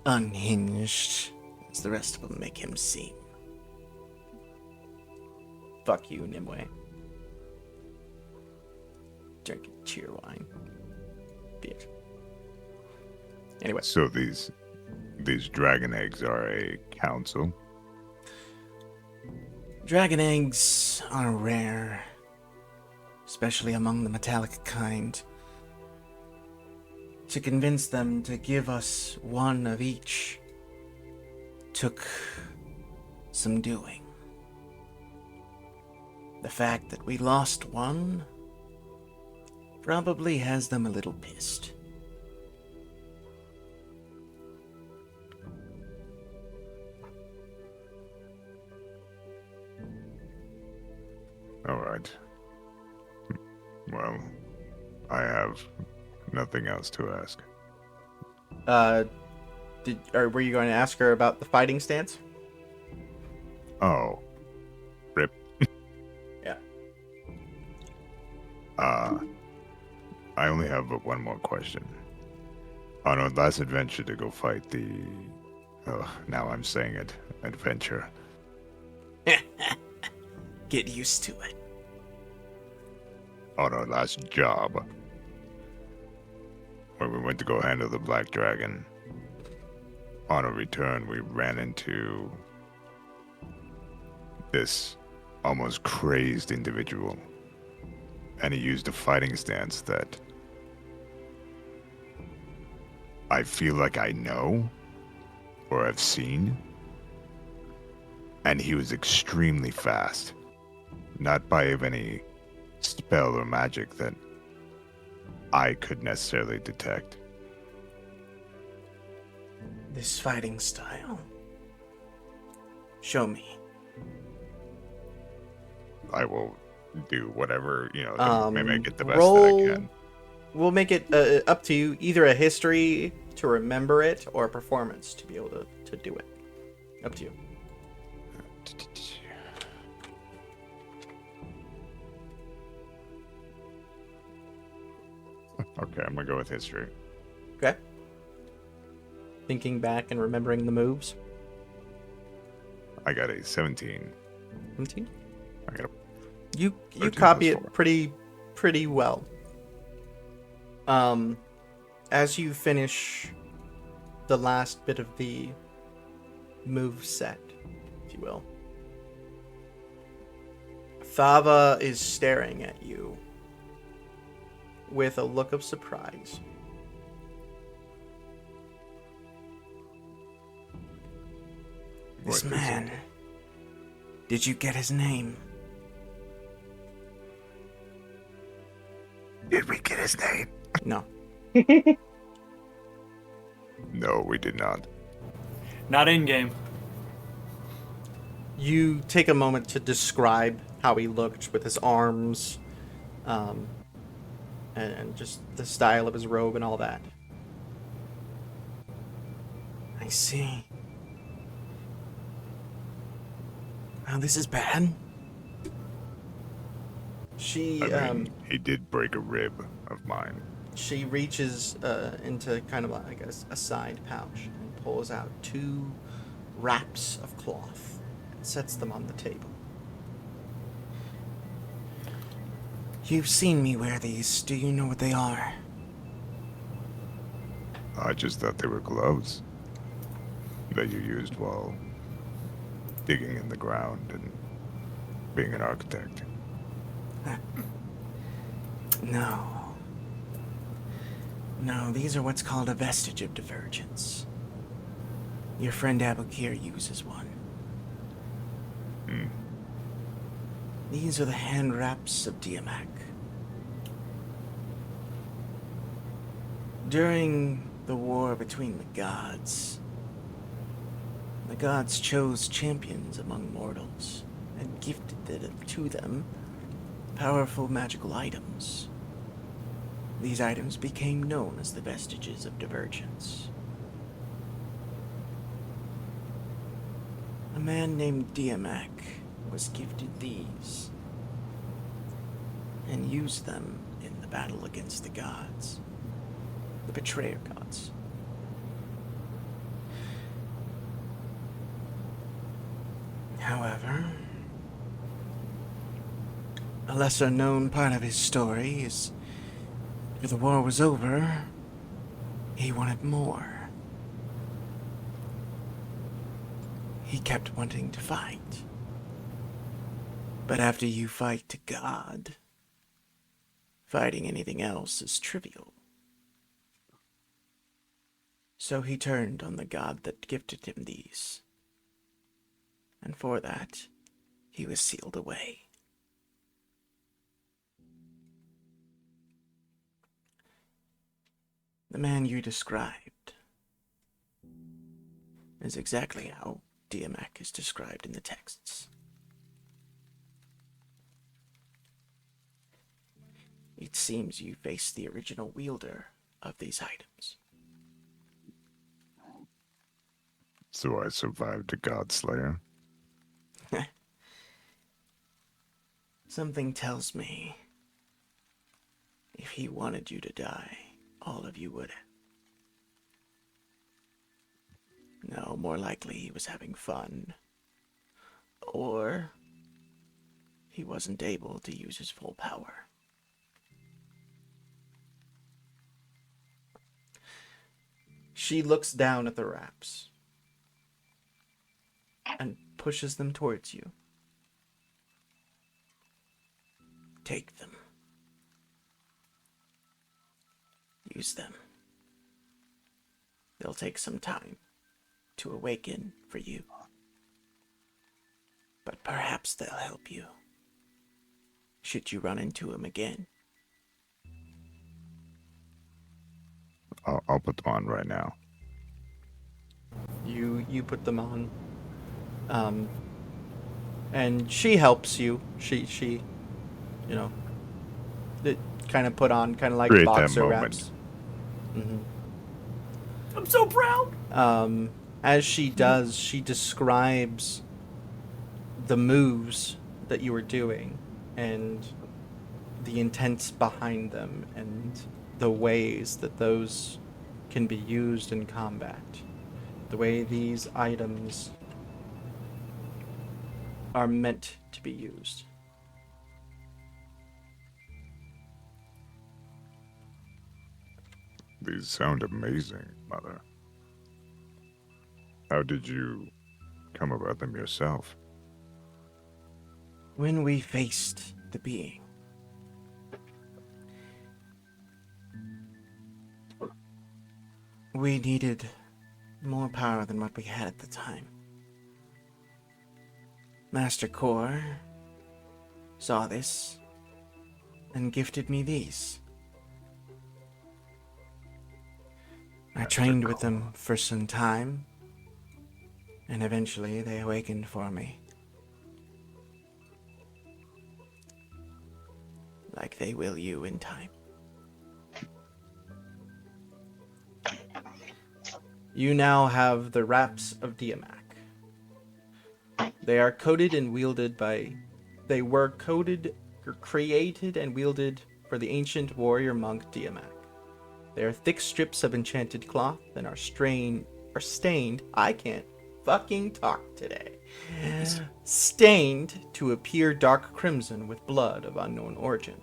unhinged as the rest of them make him seem. Fuck you, Nimue. Drinking cheer wine. Bitch. Anyway. So these dragon eggs are a council? Dragon eggs are rare, especially among the metallic kind. To convince them to give us one of each took some doing. The fact that we lost one probably has them a little pissed. All right. Well, I have nothing else to ask. Were you going to ask her about the fighting stance? Oh, rip. Yeah. I only have one more question. On our last adventure to go fight the... Oh, now I'm saying it. Adventure. Get used to it. On our last job, when we went to go handle the Black Dragon, on our return, we ran into this almost crazed individual, and he used a fighting stance that I feel like I know or have seen, and he was extremely fast, not by any spell or magic that I could necessarily detect. This fighting style. Show me. I will do whatever, to mimic it the best roll- that I can. We'll make it up to you, either a history to remember it or a performance to be able to do it. Up to you. Okay, I'm gonna go with history. Okay. Thinking back and remembering the moves. I got a 17. 17? I got a You 13 copy plus it pretty well. As you finish the last bit of the move set, if you will, Thava is staring at you with a look of surprise. This What is man. it? Did you get his name? Did we get his name? No. No, we did not. Not in game. You take a moment to describe how he looked with his arms, and just the style of his robe and all that. I see. Oh, this is bad. She He did break a rib of mine. she reaches into kind of like a side pouch and pulls out 2 wraps of cloth and sets them on the table. You've seen me wear these. Do you know what they are? I just thought they were gloves that you used while digging in the ground and being an architect. No. No, these are what's called a vestige of divergence. Your friend Abukir uses one. These are the hand wraps of Diamak. During the war between the gods chose champions among mortals and gifted to them powerful magical items. These items became known as the vestiges of divergence. A man named Diamak was gifted these and used them in the battle against the gods, the betrayer gods. However, a lesser known part of his story is after the war was over, he wanted more. He kept wanting to fight. But after you fight God, fighting anything else is trivial. So he turned on the god that gifted him these. And for that, he was sealed away. The man you described is exactly how Diamak is described in the texts. It seems you faced the original wielder of these items. So I survived a Godslayer. Something tells me if he wanted you to die, all of you would. No, more likely he was having fun. Or he wasn't able to use his full power. She looks down at the wraps and pushes them towards you. Take them. Use them. They'll take some time to awaken for you. But perhaps they'll help you, should you run into him again. I'll put them on right now. You put them on. And she helps you. She you know, it kind of put on kind of like Create that boxer moment. wraps. Mm-hmm. I'm so proud. As she does, she describes the moves that you were doing and the intents behind them and the ways that those can be used in combat. The way these items are meant to be used. These sound amazing, Mother. How did you come about them yourself? When we faced the being, we needed more power than what we had at the time. Master Kor saw this and gifted me these. I trained with them for some time, and eventually they awakened for me. Like they will you in time. You now have the wraps of Diamak. They are coded and wielded by... They were coded, or created and wielded for the ancient warrior monk Diamak. They are thick strips of enchanted cloth and are stained. I can't fucking talk today. Stained to appear dark crimson with blood of unknown origin.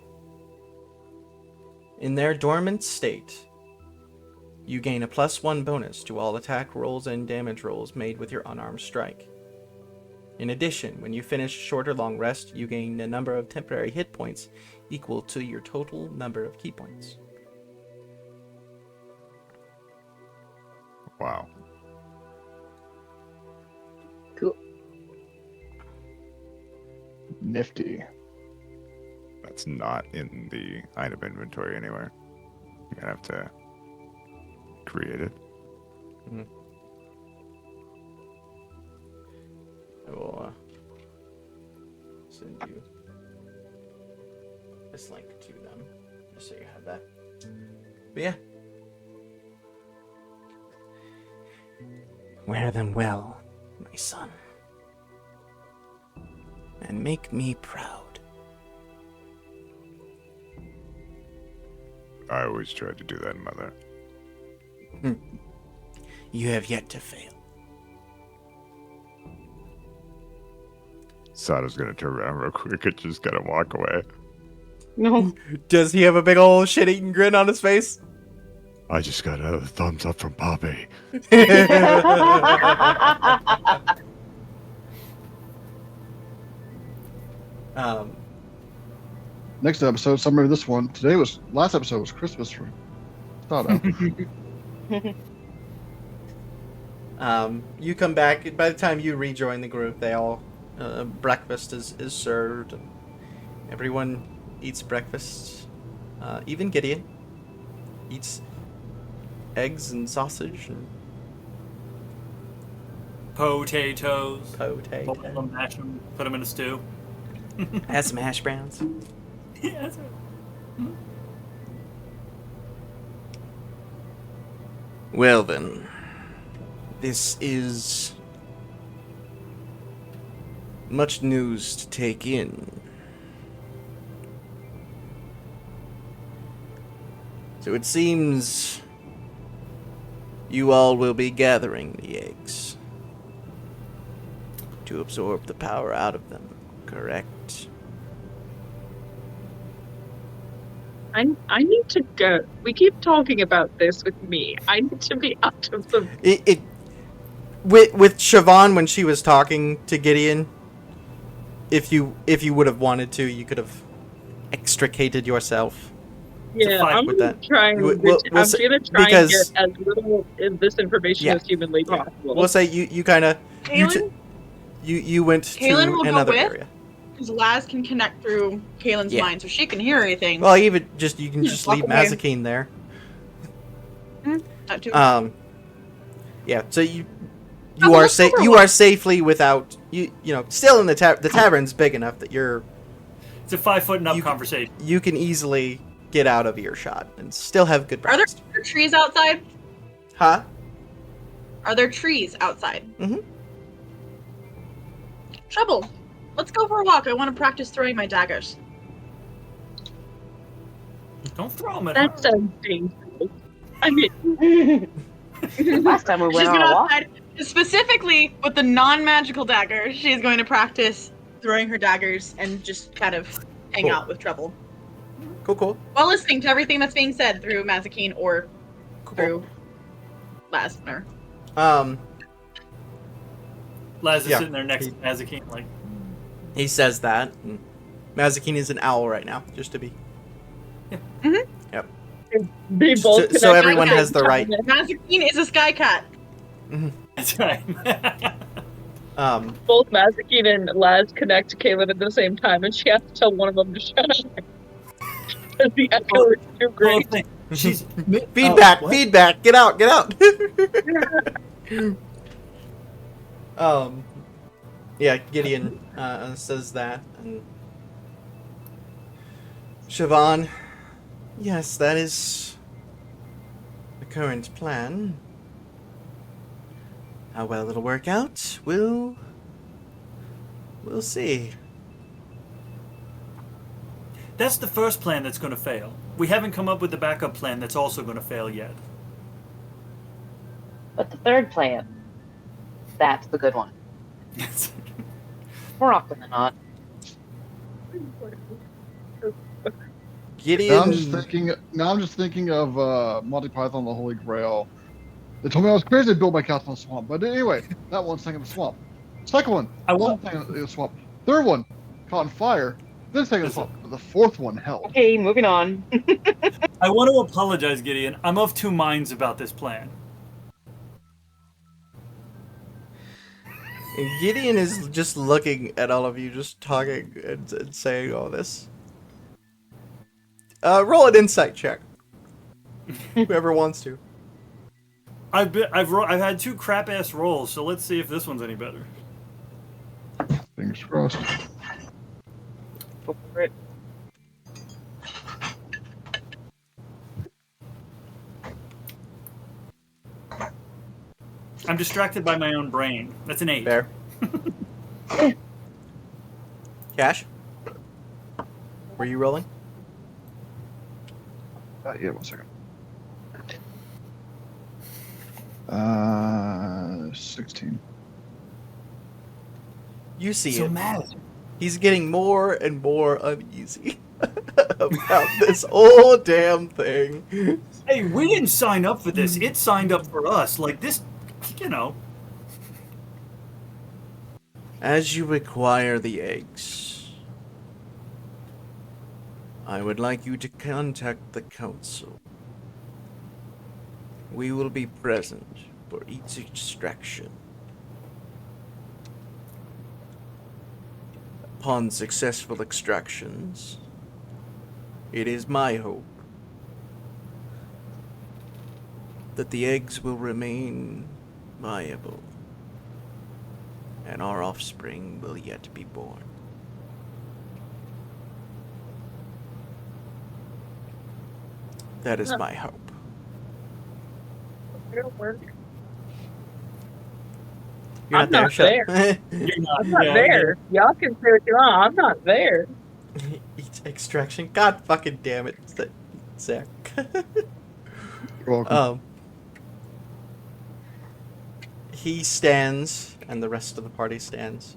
In their dormant state, you gain a +1 bonus to all attack rolls and damage rolls made with your unarmed strike. In addition, when you finish short or long rest, you gain a number of temporary hit points equal to your total number of key points. Wow. Cool. Nifty. That's not in the item inventory anywhere. You're gonna have to create it. I will send you this link to them, just so you have that. But yeah. Wear them well, my son. And make me proud. I always tried to do that, Mother. You have yet to fail. Sada's gonna turn around real quick and just gotta walk away. No. Does he have a big old shit-eating grin on his face? I just got a thumbs up from Poppy. Next episode, summary of this one. Last episode was Christmas for Sada. You come back. By the time you rejoin the group, they all breakfast is served. Everyone eats breakfast. Even Gideon eats eggs and sausage and Potatoes. potato. Boil them, mash them, put them in a stew. Has some hash browns. Yeah, that's Well then, this is much news to take in. So it seems you all will be gathering the eggs to absorb the power out of them, correct? I need to go. We keep talking about this with me. I need to be out of the. With Siobhan when she was talking to Gideon, if you would have wanted to, you could have extricated yourself. Yeah, fight I'm with gonna that. try and We'll I'm say- gonna try and because- get as little of this information Yeah. as humanly Yeah. possible. We'll say you kind of Kaylin, you went Kaylin to will go another with? area. because Laz can connect through Kaylin's Yeah. mind, so she can hear anything. Well, even just you can Yeah, just walk leave away. Mazikeen there. That too. Yeah. So you Oh, are let's safe. cover You one. are safely without you know still in the tavern's big enough that It's a 5 foot and up You can- conversation. you can easily get out of earshot and still have good Are there breakfast. trees outside? Huh? Are there trees outside? Mhm. Trouble. Let's go for a walk. I want to practice throwing my daggers. Don't throw them at That her. sounds dangerous. I mean, Last time we She's went on going a walk. outside, specifically with the non-magical dagger. She's going to practice throwing her daggers and just kind of hang Cool. out with Trouble Cool. while listening to everything that's being said through Mazikeen or Cool. through Lasner. Laz is Yeah. sitting there next to Mazikeen, like, He says that. And Mazikeen is an owl right now, just to be. they both So connect everyone at the has the same right- time. Mazikeen is a sky cat. that's right. Both Mazikeen and Laz connect to Kaylin at the same time, and she has to tell one of them to shut up. Because the echo is too great. She's Feedback. Oh, what? Feedback. Get out. Get out. Yeah, Gideon says that, and Siobhan, yes, that is the current plan. How well it'll work out, we'll see. That's the first plan that's going to fail. We haven't come up with the backup plan that's also going to fail yet. But the third plan, that's the good one. More often than not. Gideon. Now I'm just thinking of Monty Python and the Holy Grail. They told me I was crazy to build my castle in a swamp, but anyway, that one's thing in the swamp. Second one, I one want- thing in the swamp. Third one, caught on fire. Then second in the swamp. But the fourth one, hell. Okay, moving on. I want to apologize, Gideon. I'm of two minds about this plan. And Gideon is just looking at all of you, just talking and saying all this. Roll an insight check. Whoever wants to. I've had two crap ass rolls, so let's see if this one's any better. Fingers crossed. Go for it. I'm distracted by my own brain. That's an 8. Fair. Cash? Were you rolling? Yeah, 1 second. 16. You see So it. mad. He's getting more and more uneasy about this whole damn thing. Hey, we didn't sign up for this. It signed up for us. Like this, you know. As you acquire the eggs, I would like you to contact the council. We will be present for each extraction. Upon successful extractions, it is my hope that the eggs will remain viable and our offspring will yet be born. That is my hope. It'll work. You're I'm not not there. Shut up. You're not, I'm not yeah, there. Y'all can say what you want. I'm not there. Each extraction. God fucking damn it, Zach. You're welcome. He stands, and the rest of the party stands.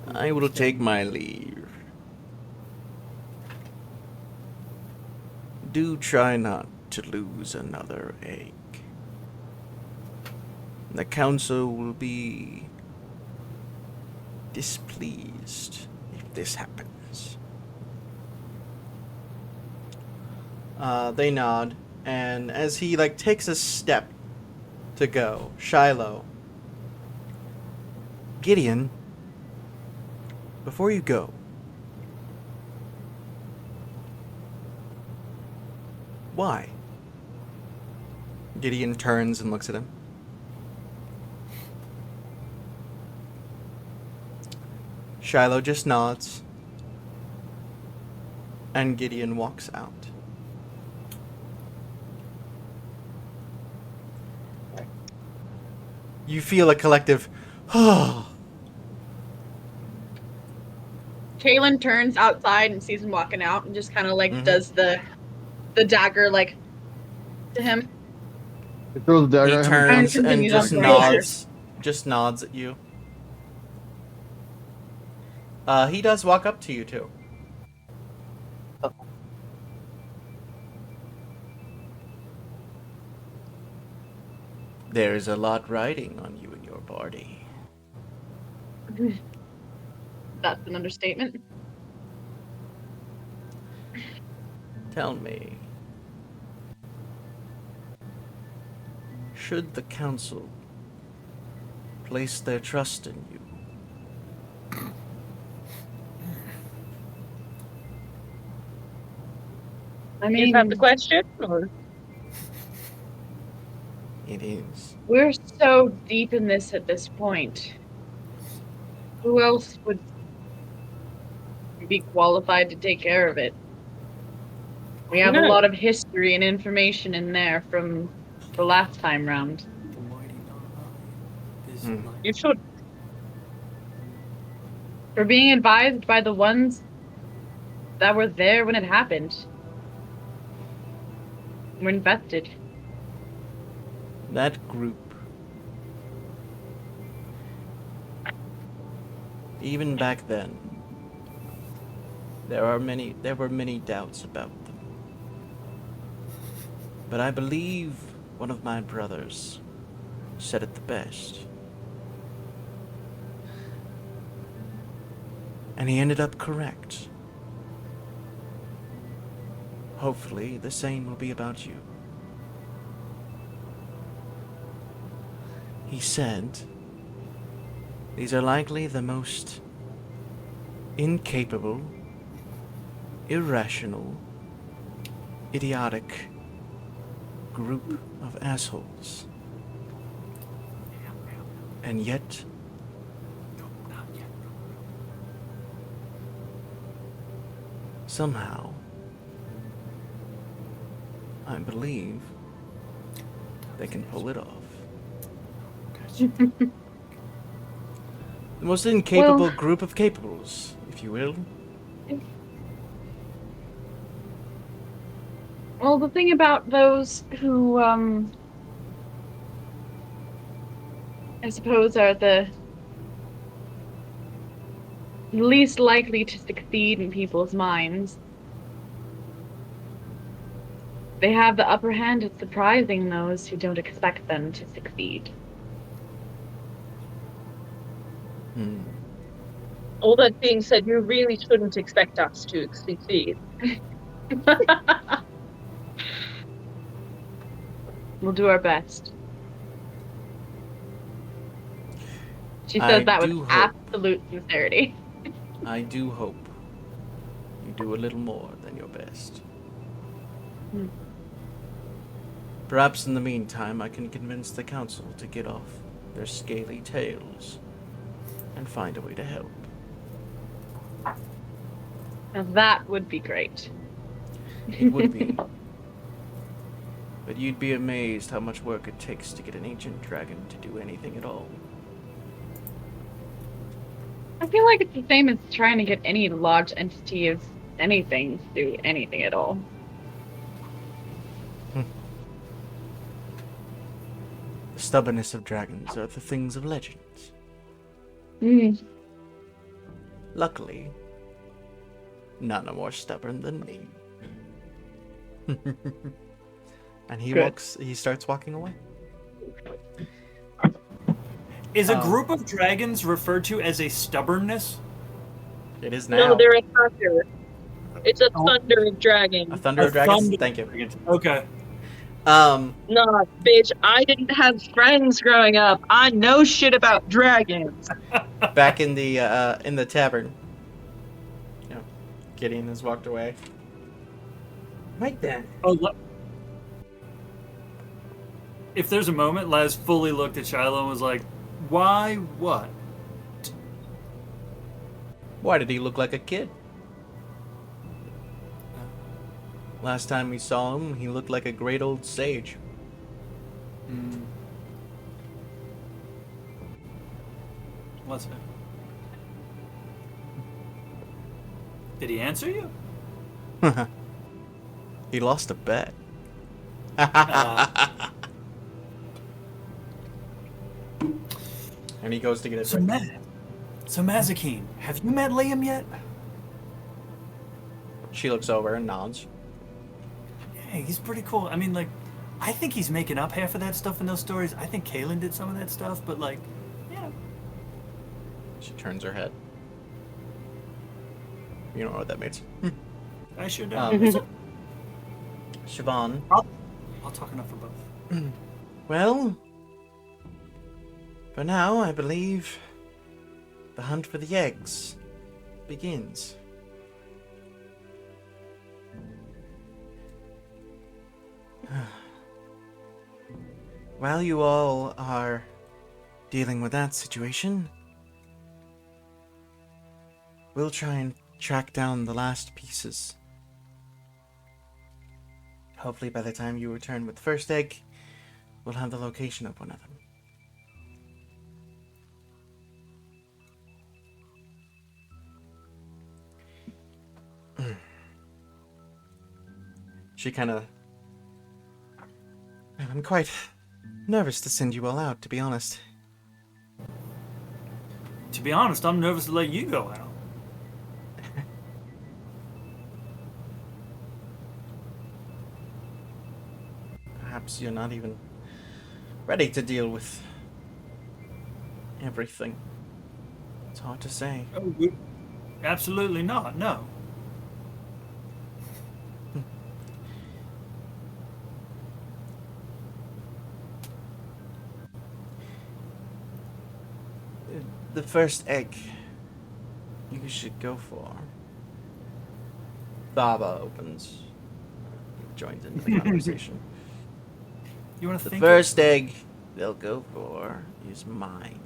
I will take my leave. Do try not to lose another egg. The council will be displeased if this happens. They nod, and as he takes a step to go, Shiloh, Gideon, before you go, why? Gideon turns and looks at him. Shiloh just nods, and Gideon walks out. You feel a collective, oh. Kaylin turns outside and sees him walking out and just kind of Mhm. does the dagger to him. He throws the dagger He at him. turns and continues just on nods. Just nods at you. He does walk up to you too. There's a lot riding on you and your party. That's an understatement. Tell me, should the council place their trust in you? I Is mean, that the question? Or? It is. we're so deep in this at this point. Who else would be qualified to take care of it? We have a No. lot of history and information in there from the last time round. The mighty Nine is Hmm. like- You should. We're being advised by the ones that were there when it happened. We're invested. That group. Even back then, there were many doubts about them. But I believe one of my brothers said it the best. And he ended up correct. Hopefully, the same will be about you. He said, these are likely the most incapable, irrational, idiotic group of assholes. And yet, somehow, I believe they can pull it off. The most incapable group of capables, if you will. Well, the thing about those who, I suppose are the least likely to succeed in people's minds, they have the upper hand at surprising those who don't expect them to succeed. Hmm. All that being said, you really shouldn't expect us to succeed. We'll do our best. She I says that do with hope. absolute sincerity. I do hope you do a little more than your best. Hmm. Perhaps in the meantime, I can convince the council to get off their scaly tails and find a way to help. Now that would be great. It would be. But you'd be amazed how much work it takes to get an ancient dragon to do anything at all. I feel like it's the same as trying to get any large entity of anything to do anything at all. The stubbornness of dragons are the things of legends. Mm. Luckily, none are more stubborn than me. And he starts walking away. Is a group of dragons referred to as a stubbornness? It is now. No, they're a thunder. It's a thunder of dragons. A thunder of dragons? Thank you. Okay. Nah, bitch, I didn't have friends growing up. I know shit about dragons. Back in the tavern. You know, Gideon has walked away. Right then. If there's a moment, Laz fully looked at Shiloh and was like, why what? Why did he look like a kid? Last time we saw him, he looked like a great old sage. What's it? Did he answer you? He lost a bet. And he goes to get his So Mazikeen, have you met Liam yet? She looks over and nods. Yeah, he's pretty cool. I mean, like, I think he's making up half of that stuff in those stories. I think Kaylin did some of that stuff, but like, yeah. She turns her head. You don't know what that means. I sure do. Siobhan. I'll talk enough for both. Well, for now, I believe the hunt for the eggs begins. While you all are dealing with that situation, we'll try and track down the last pieces. Hopefully by the time you return with the first egg, we'll have the location of one of them. She kind of... I'm quite nervous to send you all out, to be honest. To be honest, I'm nervous to let you go out. Perhaps you're not even ready to deal with everything. It's hard to say. Oh, absolutely not, no. The first egg you should go for. Baba opens, joins into the conversation. You want to The think? first egg they'll go for is mine.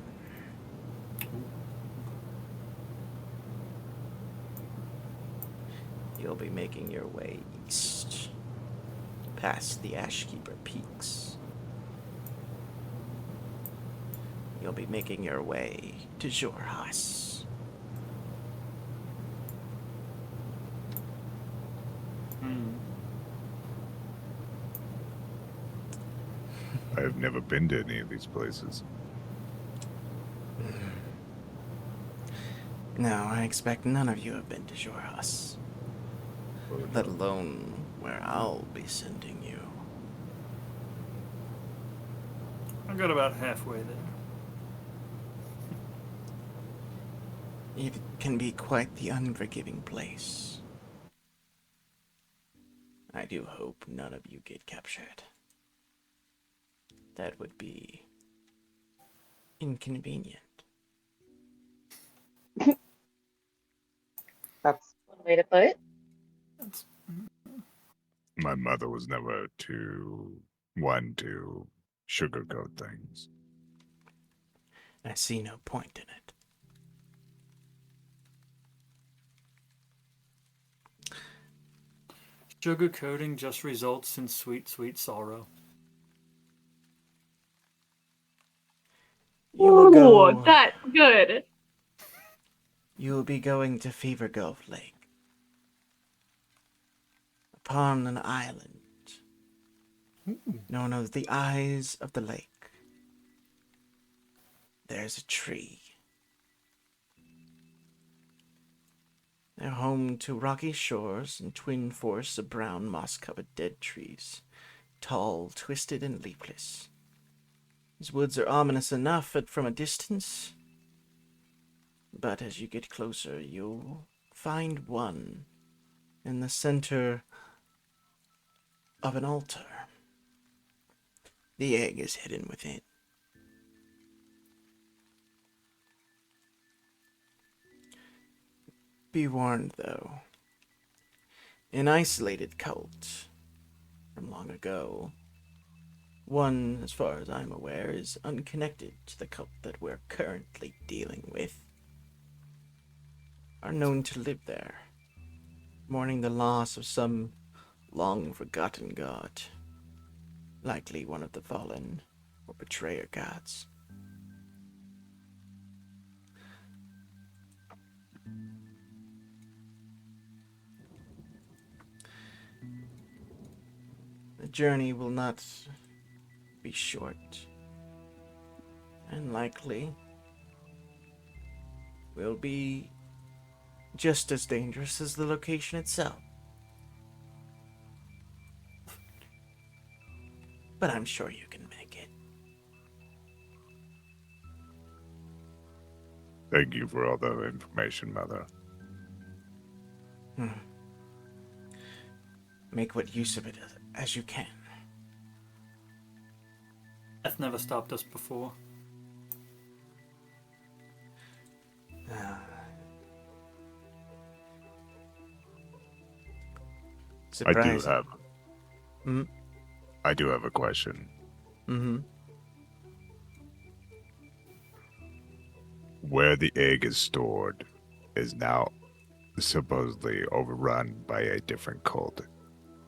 You'll be making your way east, past the Ashkeeper Peaks. You'll be making your way to Xhorhas. I have never been to any of these places. No, I expect none of you have been to Xhorhas. Let alone where I'll be sending you. I got about halfway there. It can be quite the unforgiving place. I do hope none of you get captured. That would be inconvenient. That's one way to put it. My mother was never one to sugarcoat things. I see no point in it. Sugarcoating just results in sweet, sweet sorrow. You will Ooh, go. that's good. You will be going to Fever Gulf Lake. Upon an island known as the Eyes of the Lake, there's a tree. They're home to rocky shores and twin forests of brown moss-covered dead trees, tall, twisted, and leafless. These woods are ominous enough from a distance, but as you get closer, you'll find one in the center of an altar. The egg is hidden within. Be warned, though. An isolated cult from long ago. One, as far as I'm aware, is unconnected to the cult that we're currently dealing with. Are known to live there, mourning the loss of some long-forgotten god. Likely one of the fallen or betrayer gods. The journey will not be short, and likely will be just as dangerous as the location itself. But I'm sure you can make it. Thank you for all the information, Mother. Make what use of it as you can. Death never stopped us before. Surprising. I do have a question. Where the egg is stored is now supposedly overrun by a different cult.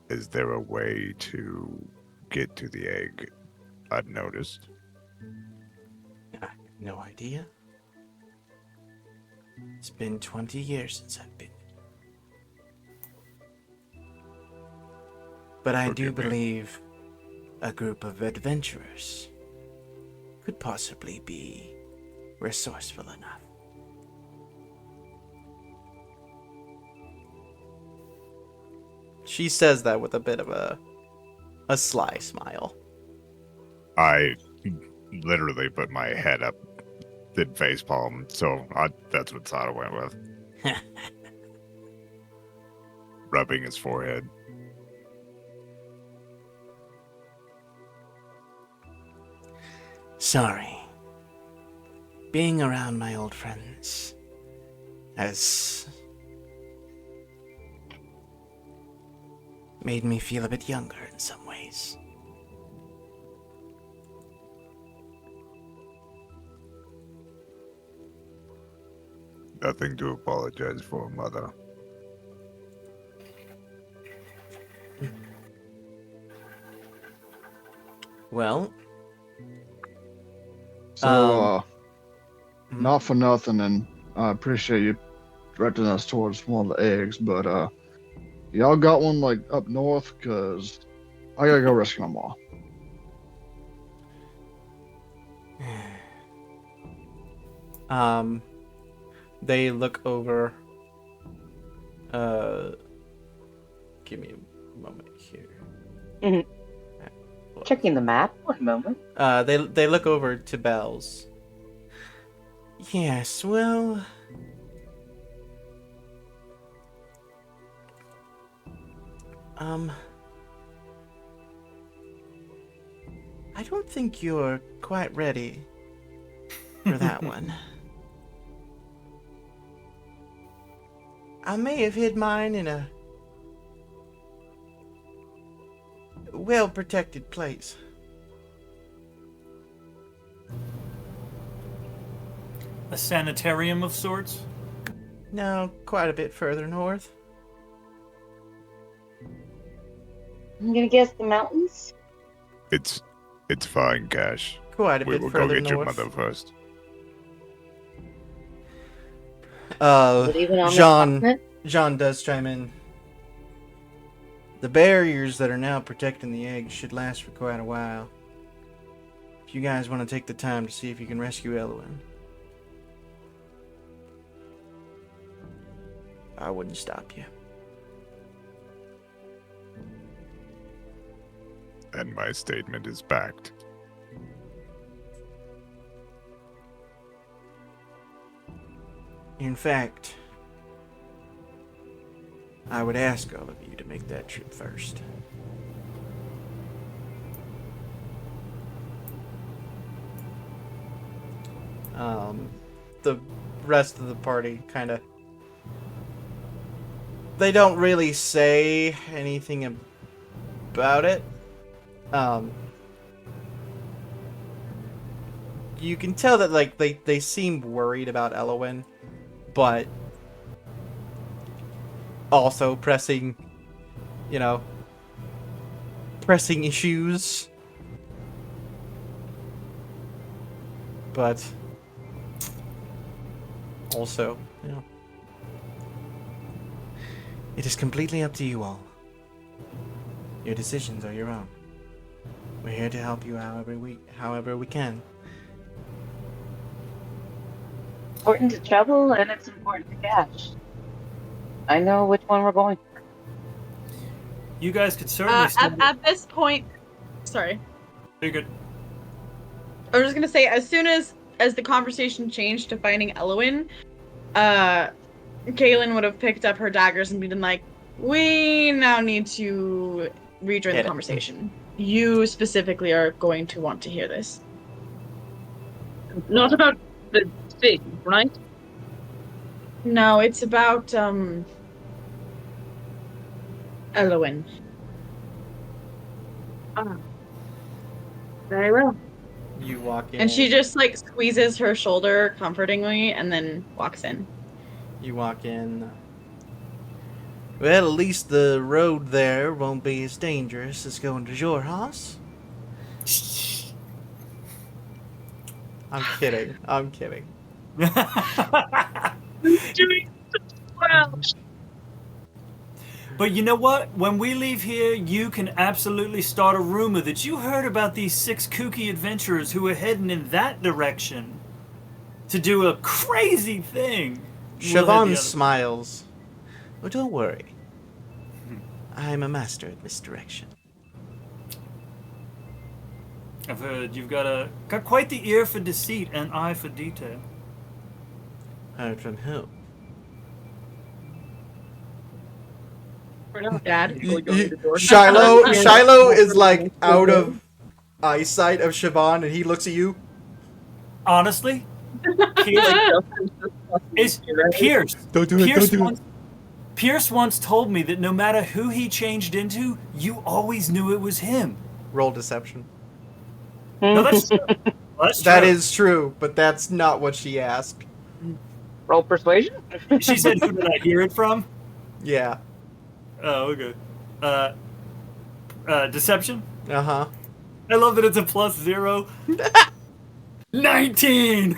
Is there a way to get to the egg unnoticed? I have no idea. It's been 20 years since I've been. But I do Forgive me. believe a group of adventurers could possibly be resourceful enough. She says that with a bit of a sly smile. I literally put my head up, did facepalm, so that's what Sada went with. Rubbing his forehead. Sorry. Being around my old friends has made me feel a bit younger in some ways. Nothing to apologize for, Mother. Well, So, not for nothing, and I appreciate you directing us towards one of the eggs, but y'all got one like up north? Cause I gotta go rescue my mom. they look over. Give me a moment here. Checking the map. One moment. They look over to Bells. Yes, well, I don't think you're quite ready for that one. I may have hid mine in a well-protected place. A sanitarium of sorts? No, quite a bit further north. I'm gonna guess the mountains. It's fine, Cash. Quite a We bit will go further get your north. mother first. But even on the Jean continent? Jean does chime in. The barriers that are now protecting the eggs should last for quite a while. If you guys want to take the time to see if you can rescue Elwyn, I wouldn't stop you. And my statement is backed. In fact, I would ask all of you to make that trip first. The rest of the party kind of... They don't really say anything about it. You can tell that like they seem worried about Elwyn, but also pressing issues. But also, it is completely up to you all. Your decisions are your own. We're here to help you however we can. Important to travel, and it's important to cash. I know which one we're going for. You guys could certainly At this point, sorry. Very good. I was just gonna say, as soon as the conversation changed to finding Elwyn, Kaylin would have picked up her daggers and been like, "We now need to rejoin the conversation. You specifically are going to want to hear this." Not about the thing, right? No, it's about Elwyn. Ah. Very well. You walk in. And she just like squeezes her shoulder comfortingly and then walks in. You walk in. Well, at least the road there won't be as dangerous as going to Jorhas. I'm kidding. I'm kidding. Doing well. But you know what? When we leave here, you can absolutely start a rumor that you heard about these 6 kooky adventurers who are heading in that direction to do a crazy thing. Siobhan smiles. Oh, don't worry. I'm a master at misdirection. I've heard you've got quite the ear for deceit and eye for detail. Heard from who? Dad. Shiloh is like out of eyesight of Siobhan, and he looks at you. Honestly, is Pierce. Don't do it. Pierce once told me that no matter who he changed into, you always knew it was him. Roll deception. No, that's true. That's That true. is true, but that's not what she asked. Roll persuasion? She said, "Who did I hear it from?" Yeah. Oh, okay. Deception? Uh-huh. I love that it's a +0. 19!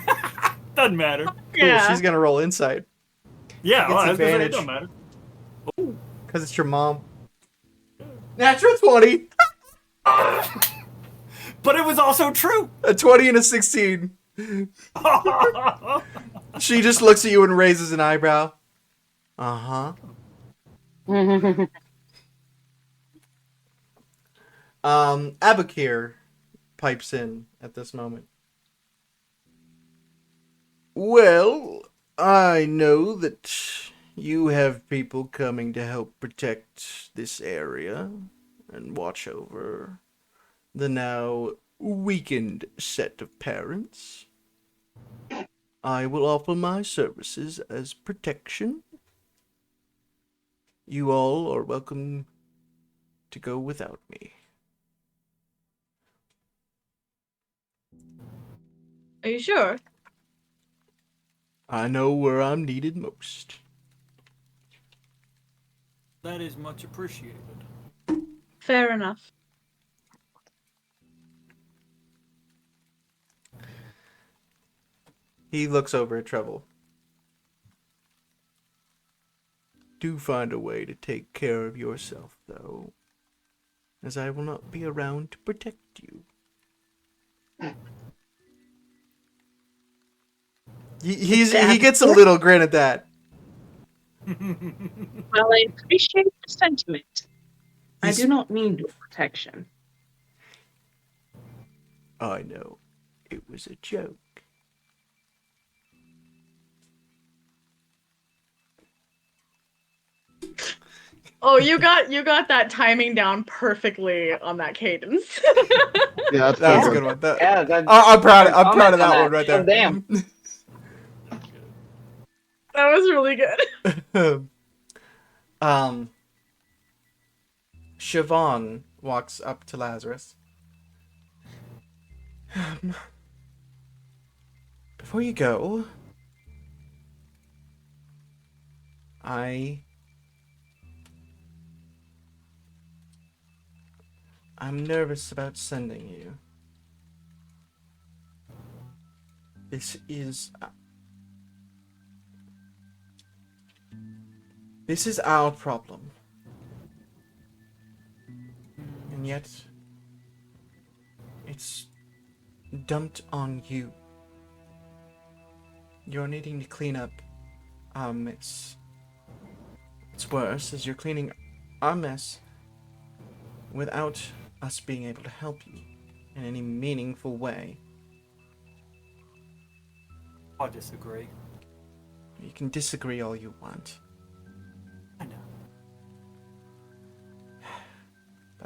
Doesn't matter. Cool, Yeah. she's gonna roll insight. Yeah, Gets well, I was gonna say, it advantage. don't matter. Because it's your mom. Natural 20! But it was also true! A 20 and a 16. She just looks at you and raises an eyebrow. Uh-huh. Abakir pipes in at this moment. Well, I know that you have people coming to help protect this area and watch over the now weakened set of parents. I will offer my services as protection. You all are welcome to go without me. Are you sure? I know where I'm needed most. That is much appreciated. Fair enough. He looks over at Treble. Do find a way to take care of yourself, though, as I will not be around to protect you. He gets a little grin at that. Well, I appreciate the sentiment. I He's- do not need your protection. I know. It was a joke. Oh, you got that timing down perfectly on that cadence. Yeah, that's That was a pretty good one. That, Yeah, that's I'm proud of comment on that that. one right there. Oh, damn. That was really good. Siobhan walks up to Lazarus. Before you go, I'm nervous about sending you. This is our problem. And yet, it's dumped on you. You're needing to clean up our mess. It's worse, as you're cleaning our mess without us being able to help you in any meaningful way. I disagree. You can disagree all you want, I know.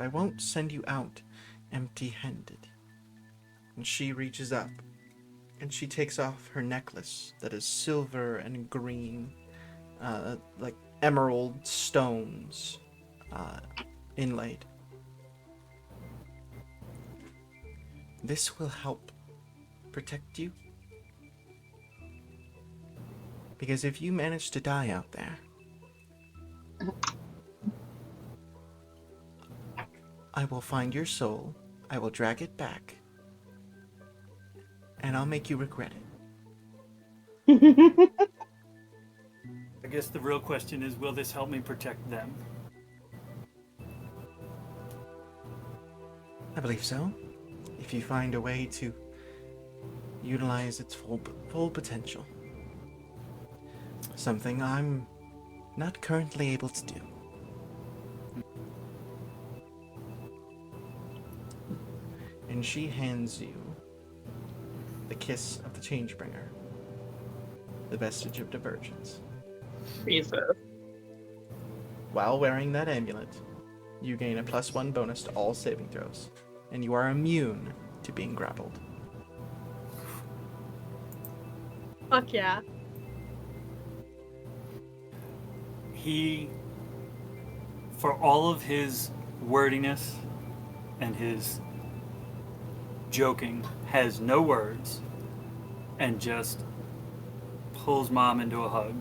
but I won't send you out empty-handed. And she reaches up, and she takes off her necklace that is silver and green, like emerald stones inlaid. This will help protect you. Because if you manage to die out there, I will find your soul, I will drag it back, and I'll make you regret it. I guess the real question is, will this help me protect them? I believe so. If you find a way to utilize its full potential. Something I'm not currently able to do. And she hands you the kiss of the Changebringer, the vestige of divergence. Jesus. While wearing that amulet, you gain a +1 bonus to all saving throws, and you are immune to being grappled. Fuck yeah. He, for all of his wordiness and his joking, has no words and just pulls Mom into a hug.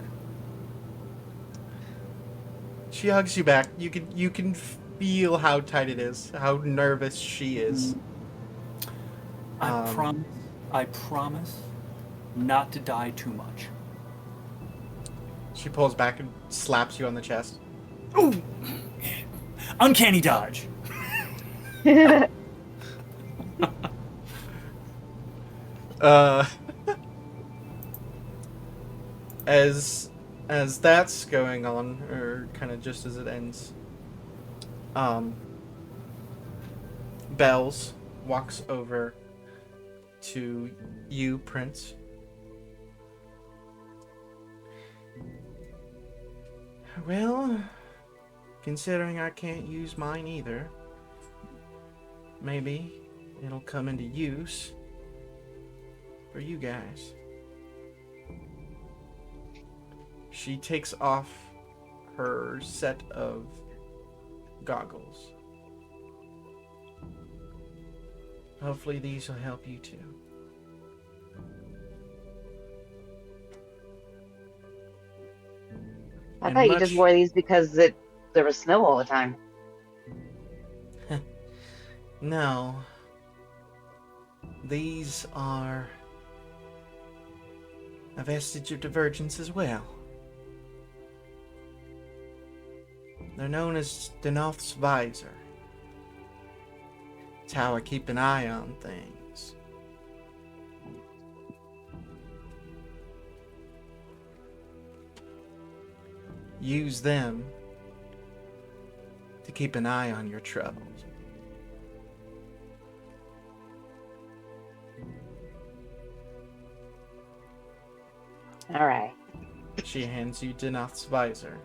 She hugs you back. You can feel how tight it is, how nervous she is. I promise not to die too much. She pulls back and slaps you on the chest. Ooh! Uncanny dodge. As that's going on, or kind of just as it ends, Bells walks over to you, Prince. Well, considering I can't use mine either, maybe it'll come into use for you guys. She takes off her set of goggles. Hopefully these will help you too. I And thought you just much- wore these because there was snow all the time. No. These are a vestige of divergence as well. They're known as Denoth's Visor. It's how I keep an eye on things. Use them to keep an eye on your troubles. All right. She hands you Denoth's Visor.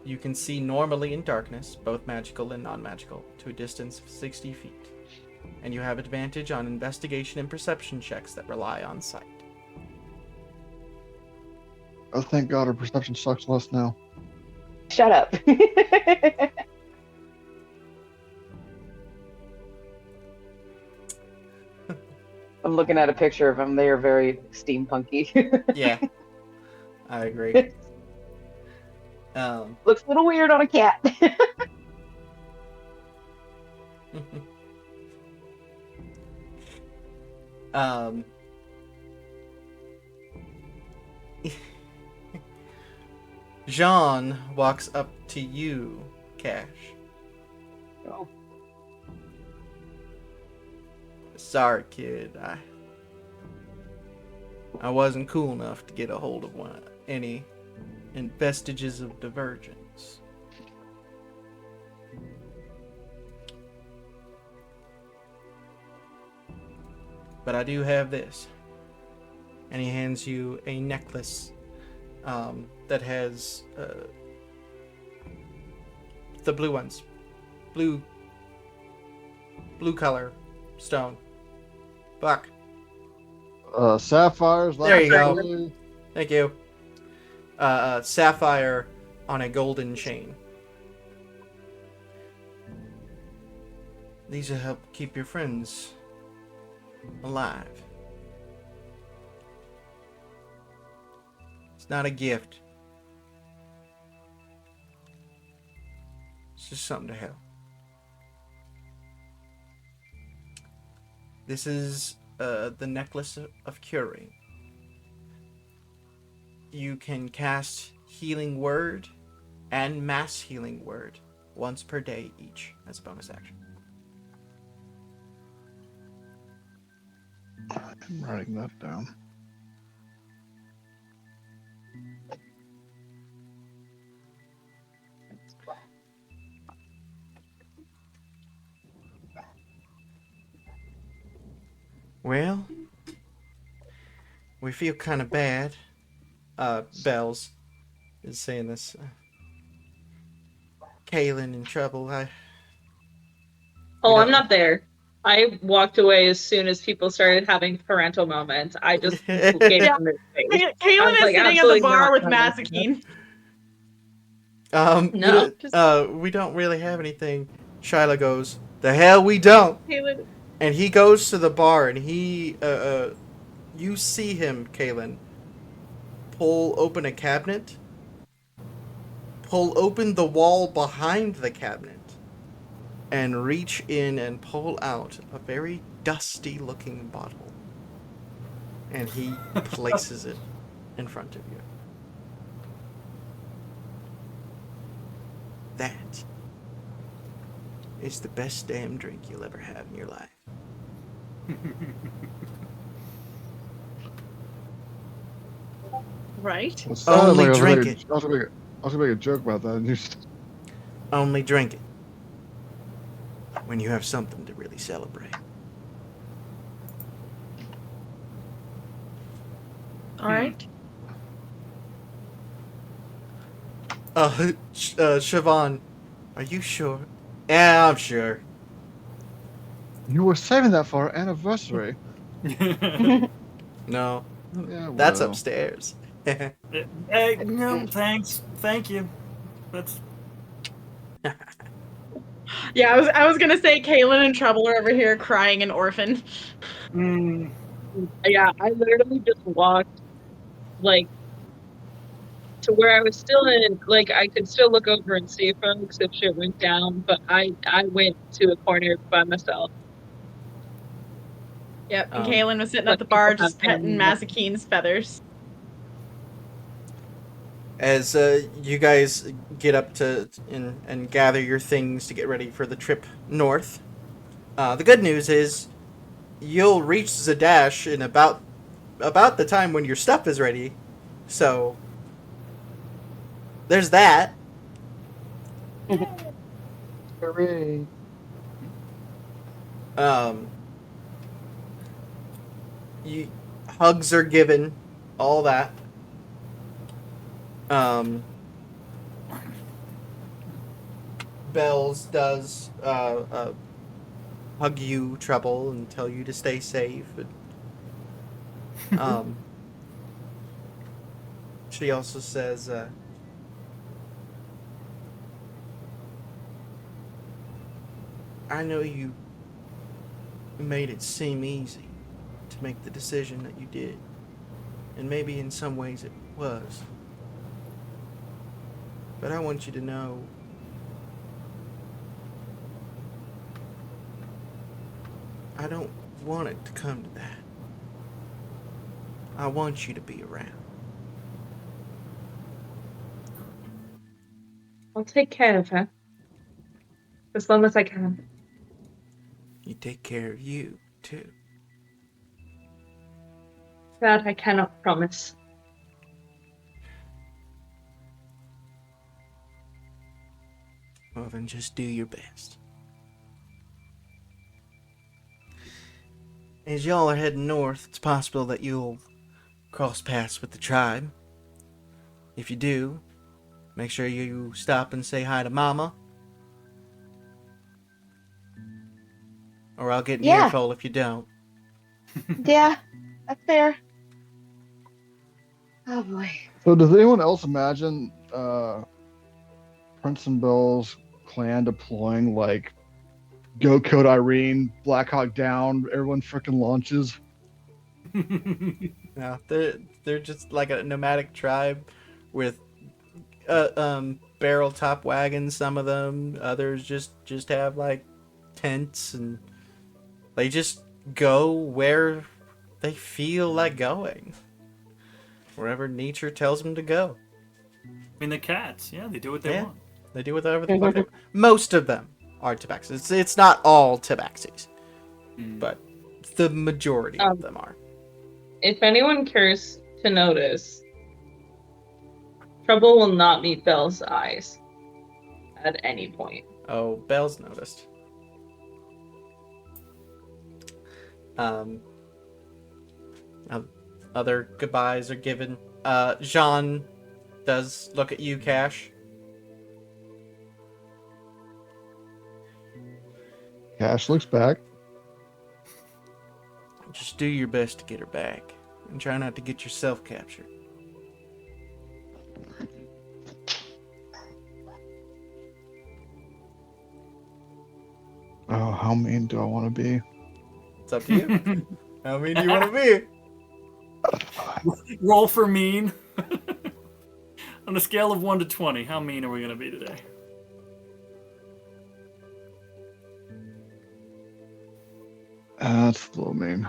You can see normally in darkness, both magical and non-magical, to a distance of 60 feet. And you have advantage on investigation and perception checks that rely on sight. Oh, thank God our perception sucks less now. Shut up. I'm looking at a picture of them. They are very steampunky. Yeah, I agree. Looks a little weird on a cat. Jean walks up to you, Cash. Oh. Sorry, kid. I wasn't cool enough to get a hold of any vestiges of divergence. But I do have this. And he hands you a necklace that has the blue ones. Blue color stone. Buck. Sapphires. There you go. lapis. Thank you. Sapphire on a golden chain. These will help keep your friends alive. It's not a gift. It's just something to help. This is the Necklace of Curing. You can cast Healing Word and Mass Healing Word once per day each as a bonus action. I'm writing that down. Well, we feel kind of bad. Bells is saying this. Kaylin in trouble. Oh, I'm not there. I walked away as soon as people started having parental moments. I just gave them their space. Kaylin is like, sitting at the absolutely bar not with coming. Mazikeen. We don't really have anything. Shyla goes, the hell we don't. Kaylin. And he goes to the bar and he, you see him, Kaylin, pull open a cabinet, pull open the wall behind the cabinet, and reach in and pull out a very dusty looking bottle. And he places it in front of you. That is the best damn drink you'll ever have in your life. Right? Well, it sounded Only I was drink gonna it. I was gonna make a joke about that. And you just, Only drink it when you have something to really celebrate. All right. Siobhan, are you sure? Yeah, I'm sure. you were saving that for our anniversary. No, Yeah, that's well. upstairs. No, thanks. Thank you. That's Yeah, I was gonna say Kaylin and Trouble are over here crying an orphan. Yeah, I literally just walked like to where I was still in, like, I could still look over and see folks if shit went down, but I went to a corner by myself. Yep, and Um, Kaylin was sitting let at the people bar have just petting family. Mazakeen's feathers. As you guys get up to and gather your things to get ready for the trip north, the good news is you'll reach Zadash in about the time when your stuff is ready. So there's that. Hooray. Um, you hugs are given, all that. Bells does hug you, Trouble, and tell you to stay safe. And, she also says, I know you made it seem easy to make the decision that you did. And maybe in some ways it was. But I want you to know I don't want it to come to that. I want you to be around. I'll take care of her. As long as I can. You take care of you, too. That I cannot promise. Well, then just do your best. As y'all are heading north, it's possible that you'll cross paths with the tribe. If you do, make sure you stop and say hi to Mama. Or I'll get an Yeah. earful if you don't. Yeah, that's fair. Oh boy. So does anyone else imagine Prince and Bill's clan deploying like Go Code Irene, Black Hawk Down, everyone freaking launches? No, they're just like a nomadic tribe with barrel top wagons. Some of them, others just have like tents, and they just go where they feel like going, wherever nature tells them to go. I mean, the cats, yeah, they do what they Yeah. want. They do whatever they want. Most of them are tabaxis. It's not all tabaxis, but the majority of them are. If anyone cares to notice, Trouble will not meet Belle's eyes at any point. Oh, Belle's noticed. Other goodbyes are given. Jean does look at you, Cash. Cash looks back. Just do your best to get her back, and try not to get yourself captured. Oh, how mean do I want to be? It's up to you. How mean do you want to be? Roll for mean. On a scale of 1 to 20, how mean are we going to be today? That's a little mean.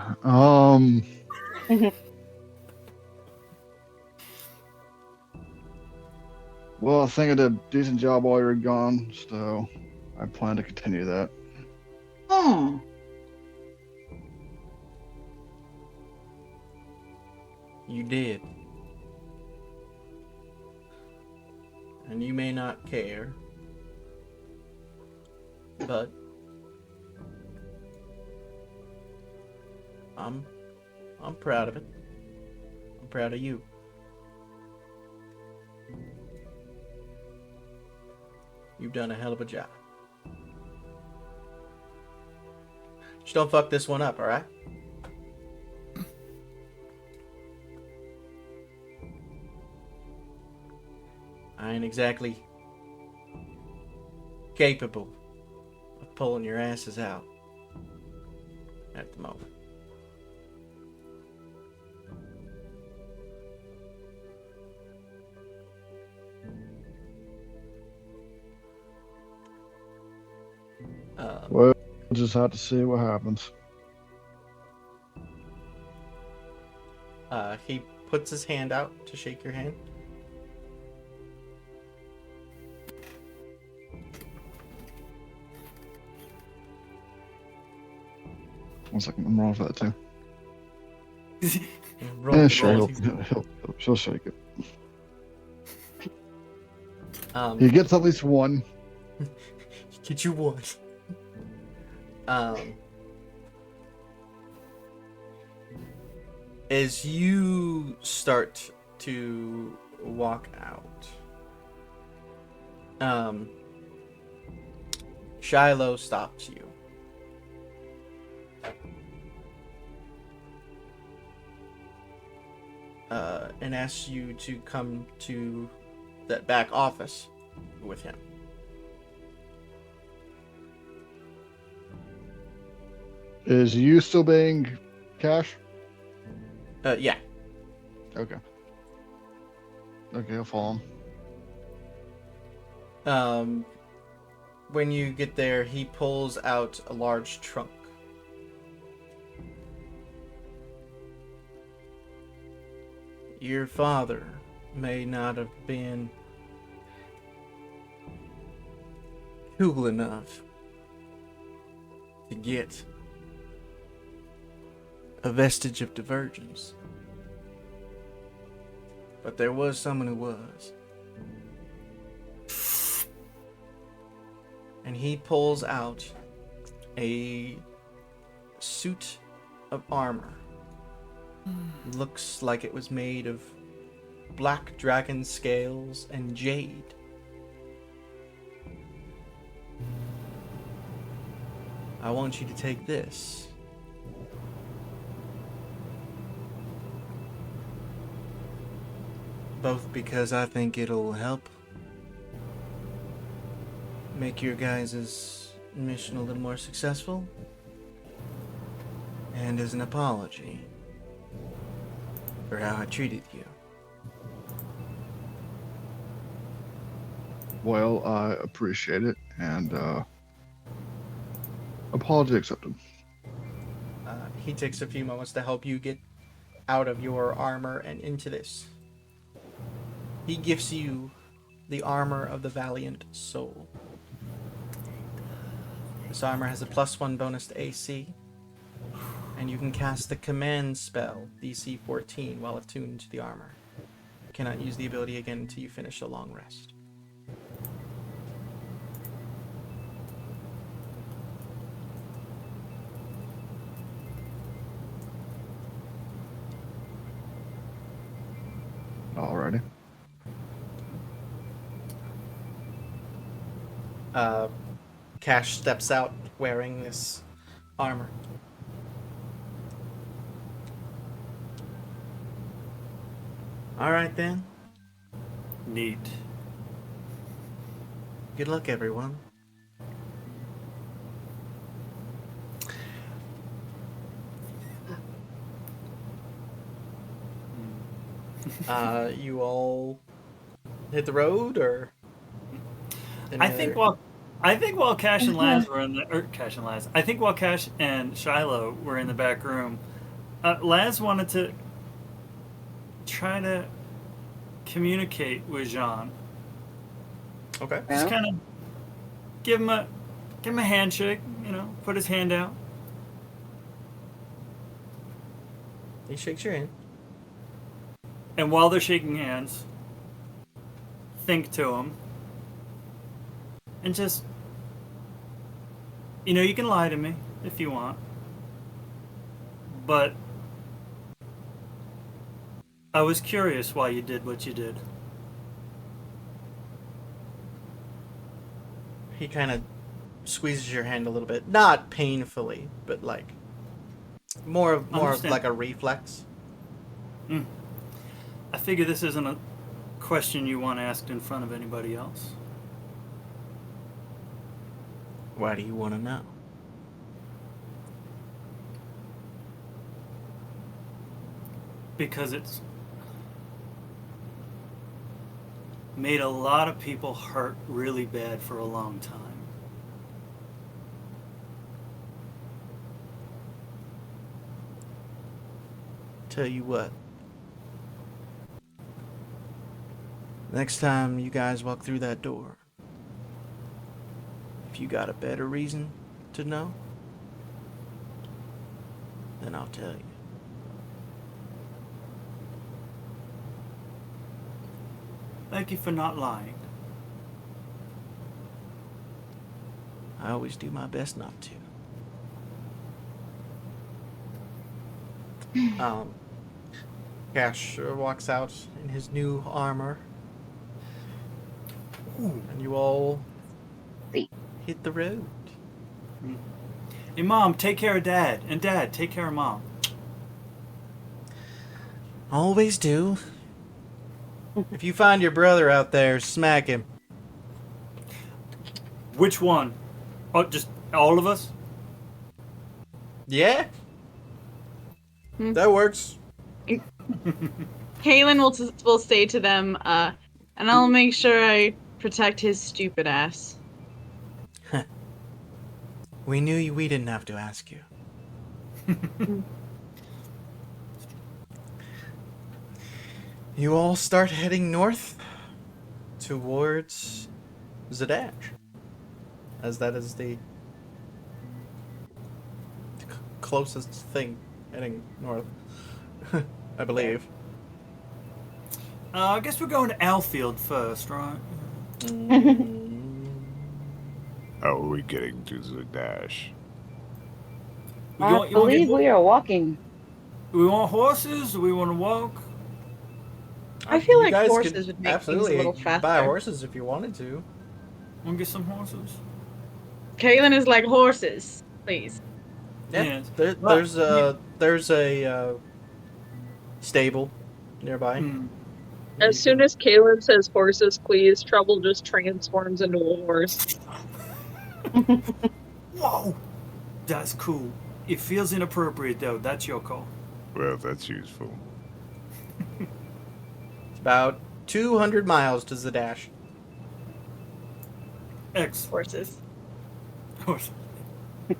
Well, I think I did a decent job while you were gone, so I plan to continue that. You did. And you may not care, but I'm proud of it. I'm proud of you. You've done a hell of a job. Just don't fuck this one up, alright? I ain't exactly capable of pulling your asses out at the moment. Um, Well, we'll just have to see what happens. he puts his hand out to shake your hand. One second, I'm wrong for that too. Roll Yeah, the sure, roll. she'll shake it. He He gets at least one. get you one. As you start to walk out, Shiloh stops you. And asks you to come to that back office with him. Is you still being Cash? Yeah. Okay. Okay, I'll follow him. When you get there, he pulls out a large trunk. Your father may not have been cool enough to get a vestige of divergence, but there was someone who was. And he pulls out a suit of armor. Looks like it was made of black dragon scales and jade. I want you to take this. Both because I think it'll help make your guys' mission a little more successful, and as an apology for how I treated you. Well, I appreciate it, and apology accepted. He takes a few moments to help you get out of your armor and into this. He gives you the armor of the Valiant Soul. This armor has a +1 bonus to AC, and you can cast the command spell, DC 14, while attuned to the armor. You cannot use the ability again until you finish a long rest. Alrighty. Cash steps out wearing this armor. Alright then. Neat. Good luck, everyone. You all hit the road, or? I think while Cash and Laz were in the Cash and Laz, I think while Cash and Shiloh were in the back room, Laz wanted to try to communicate with Jean. Okay. Just kind of give him a handshake, put his hand out. He shakes your hand. And while they're shaking hands, think to him. And just, you can lie to me if you want. But I was curious why you did what you did. He kind of squeezes your hand a little bit, not painfully, but like more of like a reflex. I figure this isn't a question you want asked in front of anybody else. Why do you want to know? Because it's made a lot of people hurt really bad for a long time. tell you what. Next time you guys walk through that door, if you got a better reason to know, then I'll tell you. Thank you for not lying. I always do my best not to. Cash walks out in his new armor. Ooh. And you all See. hit the road. Hey, Mom, take care of Dad. And Dad, take care of Mom. Always do. If you find your brother out there, smack him. Which one? Oh, just all of us? Yeah? That works. Kaylin will say to them, and I'll make sure I protect his stupid ass. We knew we didn't have to ask you. You all start heading north towards Zadash, as that is the closest thing heading north, I believe. I guess we're going to Alfield first, right? How are we getting to the dash? We I want- you wanna believe get- we are walking. Do we want horses? Do we want to walk? I feel You like guys horses could would make things a absolutely little buy faster. horses if you wanted to. Want to get some horses? Kaylin is like horses, please. Yeah, Yes. there's a stable nearby. Hmm. As soon as Caleb says horses, please, Trouble just transforms into a horse. Whoa! That's cool. It feels inappropriate, though. That's your call. Well, that's useful. It's about 200 miles to Zadash. X. Horses. Horse.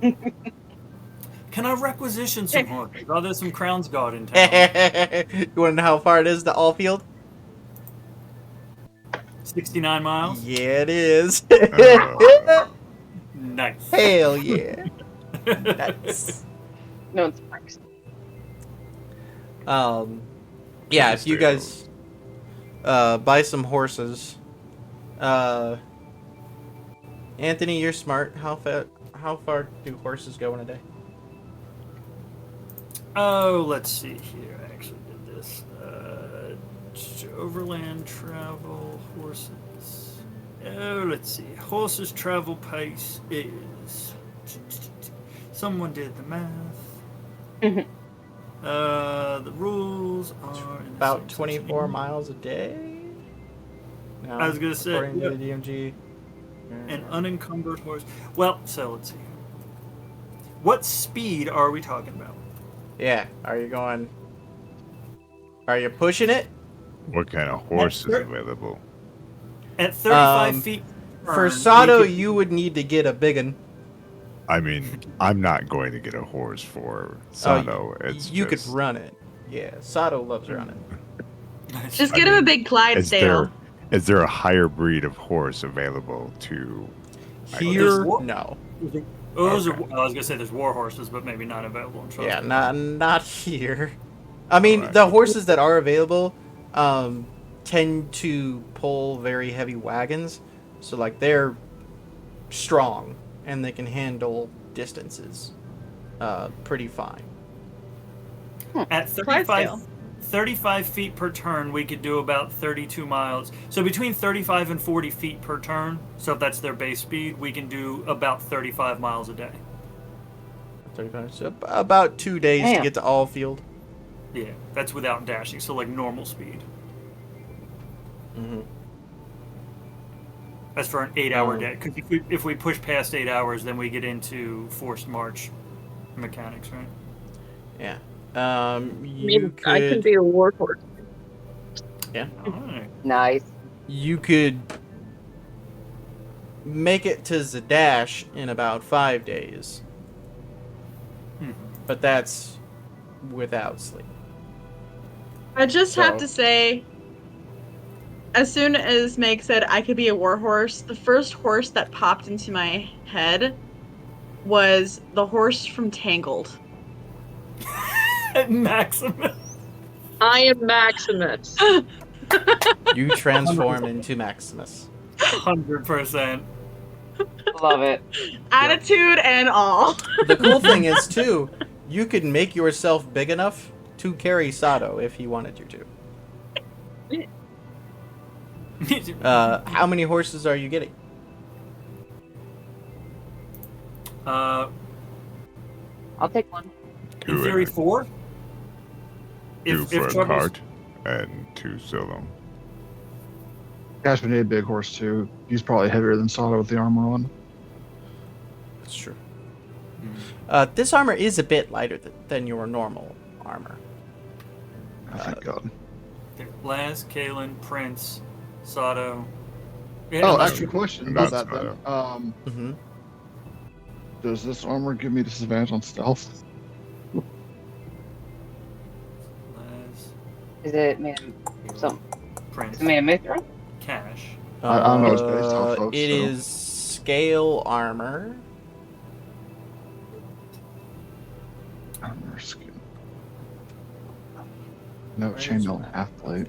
Can I requisition some horses? Oh, there's some Crown's Guard in town. You want to know how far it is to Allfield? 69 miles? Yeah, it is. Nice. Hell yeah. Nice. No, it's Parks. Yeah, if you guys buy some horses, Anthony, you're smart. How far do horses go in a day? Oh, let's see here. I actually did this. Overland travel, horses. Oh, let's see. Horses travel pace is. Someone did the math. The rules are in the About same 24 section. miles a day? No, I was gonna say, according yeah. to the DMG. An unencumbered horse. Well, so let's see. What speed are we talking about? Yeah, are you pushing it? What kind of horse is sure. available? At 35 feet. For turn, Sato, we could- you would need to get a big one. I mean, I'm not going to get a horse for Sano. It's you just, could run it. Yeah, Sato loves running. Just I get him a mean, big Clydesdale. Is there a higher breed of horse available to? Here, What? no. Oh, those are, I was gonna say there's war horses, but maybe not available in Trust. Yeah, not here. I mean, Alright. the horses that are available tend to pull very heavy wagons, so like they're strong and they can handle distances pretty fine. At Clydesdale. 35 feet per turn, we could do about 32 miles. So between 35 and 40 feet per turn, so if that's their base speed, we can do about 35 miles a day. 35, so about 2 days to Damn. get to Allfield. Yeah, that's without dashing, so like normal speed. Mm-hmm. That's for an 8-hour Um, day. Because if we push past 8 hours, then we get into forced march mechanics, right? Yeah. I You mean, I could could be a war horse. Alright. Nice. you could make it to Zadash in about 5 days. Hmm. But that's without sleep. I just have So- to say, as soon as Meg said I could be a warhorse, the first horse that popped into my head was the horse from Tangled. Maximus. I am Maximus. You transform into Maximus. 100%. Love it. Attitude and all. The cool thing is, too, you could make yourself big enough to carry Sato if he wanted you to. How many horses are you getting? Uh, I'll take one. in Two theory, and 4. two for a Trouble's- cart and 2 solo. Cash would need a big horse too. He's probably heavier than Sato with the armor on. That's true. This armor is a bit lighter than your normal armor. Thank God. Laz, Kalen, Prince, Sato. Yeah, Oh, unless actually, you- question about That's that then. Mm-hmm. Does this armor give me disadvantage on stealth? Laz, Is it man? So, Prince, is it man Mithra? Cash. I don't know, it's based on folks, It so. is scale armor. Armor skin. No, Where chain is on it? half plate.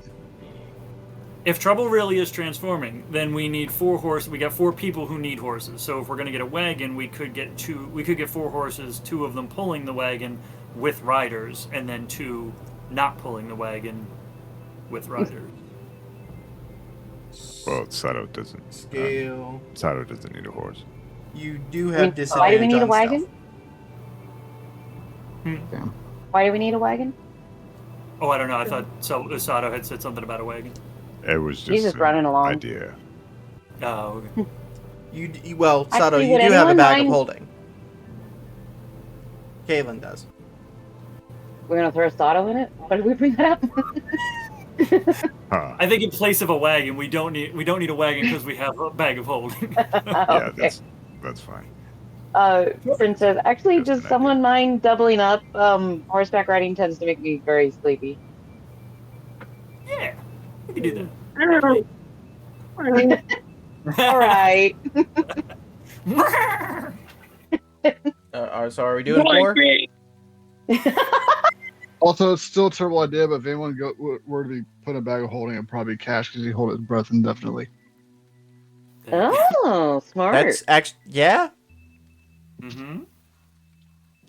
If Trouble really is transforming, then we need 4 horses. We got 4 people who need horses. So if we're gonna get a wagon, we could get 2. We could get 4 horses, 2 of them pulling the wagon with riders, and then 2 not pulling the wagon with riders. Well, Sato doesn't. Scale. Sato doesn't need a horse. You do I have mean, disadvantage why do we need a on wagon? stealth. Why do we need a wagon? Oh, I don't know. I thought Sato had said something about a wagon. It was just He's just an running along. idea. Oh, okay. Well, Sato, Actually, you would do have a anyone bag of mind- holding. Kaylin does. We're gonna throw Sato in it? Why did we bring that up? Huh. I think in place of a wagon, we don't need a wagon because we have a bag of holding. Yeah, Okay. that's fine. Princess, actually, Just does an someone mind doubling up? Horseback riding tends to make me very sleepy. Yeah, we can do All right. that. So are we doing 4? Also, it's still a terrible idea, but if anyone were to be put in a bag of holding, it'd probably be Cash because he hold his breath indefinitely. Oh, smart. That's actually Mm-hmm.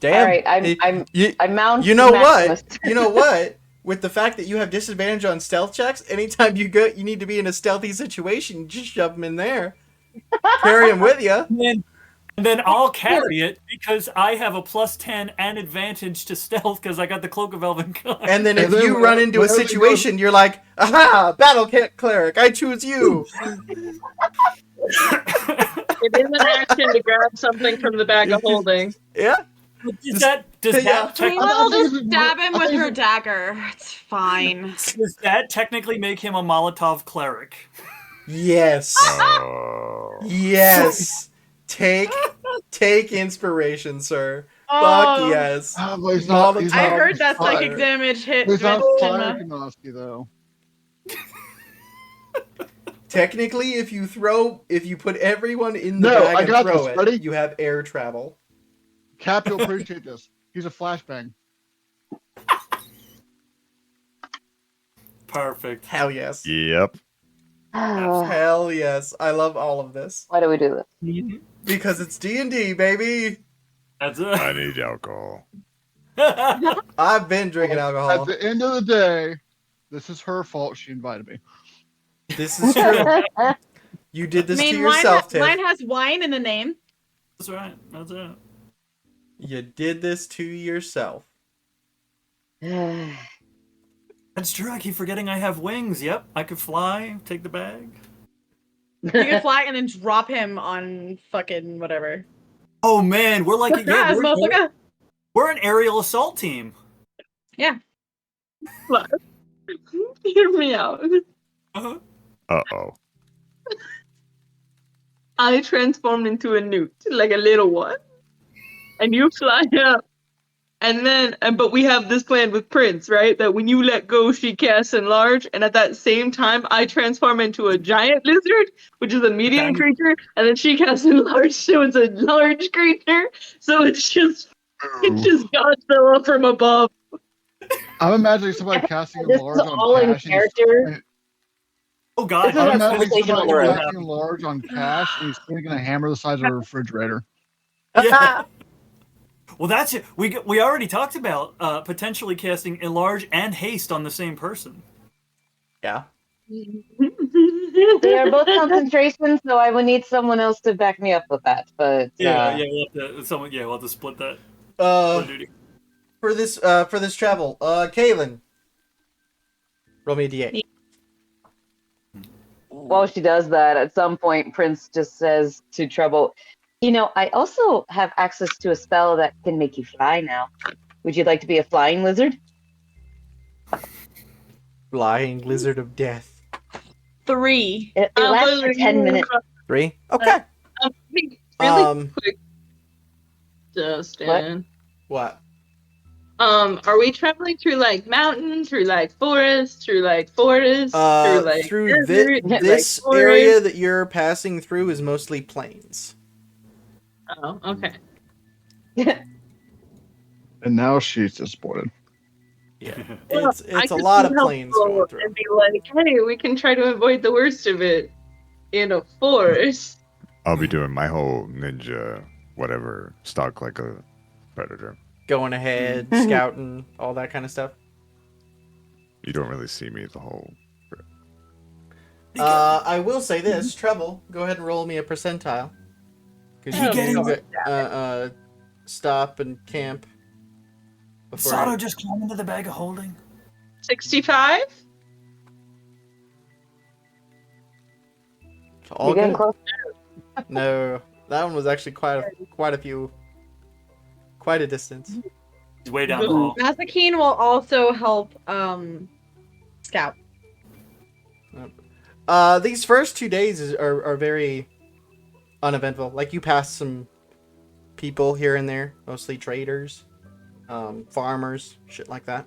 damn. All right, you, I'm mounted. you know Maximus. what? You know what? With the fact that you have disadvantage on stealth checks, anytime you need to be in a stealthy situation, you just shove them in there, carry them with you. And then I'll carry it because I have a +10 and advantage to stealth because I got the Cloak of Elven Kind. And then if And then you run into a whenever they situation, you're like, aha, battle cleric, I choose you. It is an action to grab something from the bag of holding. Yeah. does that Yeah. We'll think just it's- stab him I with think her dagger. It's fine. does that technically make him a Molotov cleric? Yes. Oh. Yes. Take inspiration, sir. Oh, Fuck yes. But he's not. He's I not heard that fire. psychic damage hit He's not fire Jinma. Kanoski, though. Technically, if you put everyone in the No, bag I and got throw this. it, Ready? you have air travel. Cap, you'll appreciate this. He's a flashbang. Perfect. Hell yes. Yep. Hell yes. I love all of this Why do we do this? because it's D&D, baby. That's I it. need alcohol. I've been drinking At alcohol. the end of the day, this is her fault. She invited me. This is true. You did I this to mean, yourself, Tiff. mine has wine in the name. That's right. That's it. You did this to yourself. That's true. I keep forgetting I have wings. Yep, I could fly. Take the bag. You can fly and then drop him on fucking whatever. Oh man, we're like Yeah, motherfucker. we're an aerial assault team. Hear me out. Uh-huh. Uh-oh. I transformed into a newt, like a little one. And you fly up But we have this plan with Prince, right? That when you let go, she casts enlarge, and at that same time, I transform into a giant lizard, which is a medium Okay. creature, and then she casts enlarge, so it's a large creature. So it's just Godzilla from above. I'm imagining somebody casting a This large is on all in Cash. and he's- character. Oh God! This is I'm our imagining conversation on somebody the road. casting large on Cash, and he's swinging a hammer the size of a refrigerator. Yeah. Well, that's it. We already talked about potentially casting enlarge and haste on the same person. Yeah. They are both concentration, so I would need someone else to back me up with that. But Yeah, we'll have to split that. Uh, Split duty. for this travel, Kaylin, roll me a d8. while she does that, at some point, Prince just says to Trouble, "You know, I also have access to a spell that can make you fly now. Would you like to be a flying lizard?" Flying lizard of death. 3. It lasts for 10 minutes. 3. Okay. Really quick, Justin. What? Are we traveling through like mountains, through like forests, through like Through desert, like this forest? area that you're passing through is mostly plains. Oh, okay. And now she's disappointed. Yeah, Well, it's I a could lot be of plains helpful going through. and be like, hey, we can try to avoid the worst of it in a forest. I'll be doing my whole ninja, whatever, stalk like a predator. Going ahead, scouting, all that kind of stuff. You don't really see me the whole. I will say this, Treble, go ahead and roll me a percentile. Because You you getting can stop and camp. Before Sato just climb into the bag of holding. 65? all You're getting good. close. No, that one was actually quite a distance. He's way down the hall. Mazakine will also help Scout. These first 2 days are very uneventful. Like, you pass some people here and there, mostly traders, farmers, shit like that.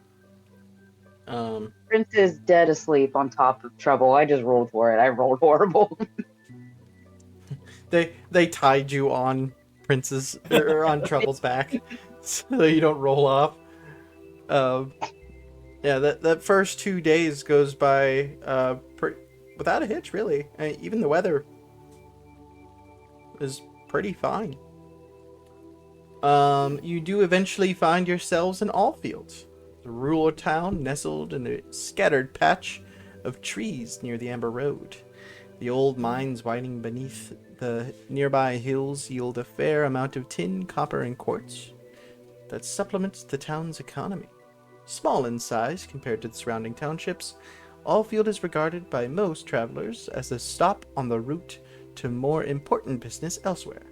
Prince is dead asleep on top of Trouble. I just rolled for it. I rolled horrible. They tied you on Prince's or on Trouble's back so you don't roll off. Yeah, that first 2 days goes by without a hitch, really. Even the weather is pretty fine. You do eventually find yourselves in Allfield, a rural town nestled in a scattered patch of trees near the Amber Road. The old mines winding beneath the nearby hills yield a fair amount of tin, copper, and quartz that supplements the town's economy. Small in size compared to the surrounding townships, Allfield is regarded by most travelers as a stop on the route to more important business elsewhere.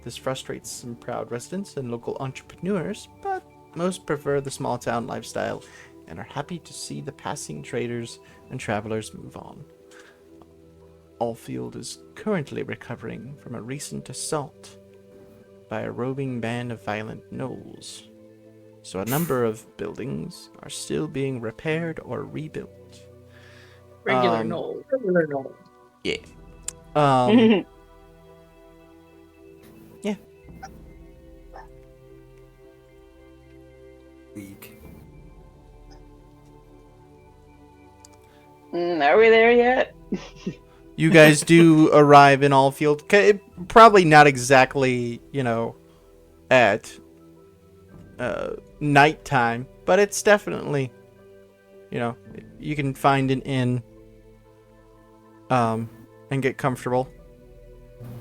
This frustrates some proud residents and local entrepreneurs, but most prefer the small town lifestyle and are happy to see the passing traders and travelers move on. Allfield is currently recovering from a recent assault by a roving band of violent gnolls, so a number of buildings are still being repaired or rebuilt. Regular Knoll. Yeah. Yeah. Weak. Are we there yet? You guys do arrive in Allfield. Probably not exactly, at nighttime, but it's definitely, you can find an inn and get comfortable.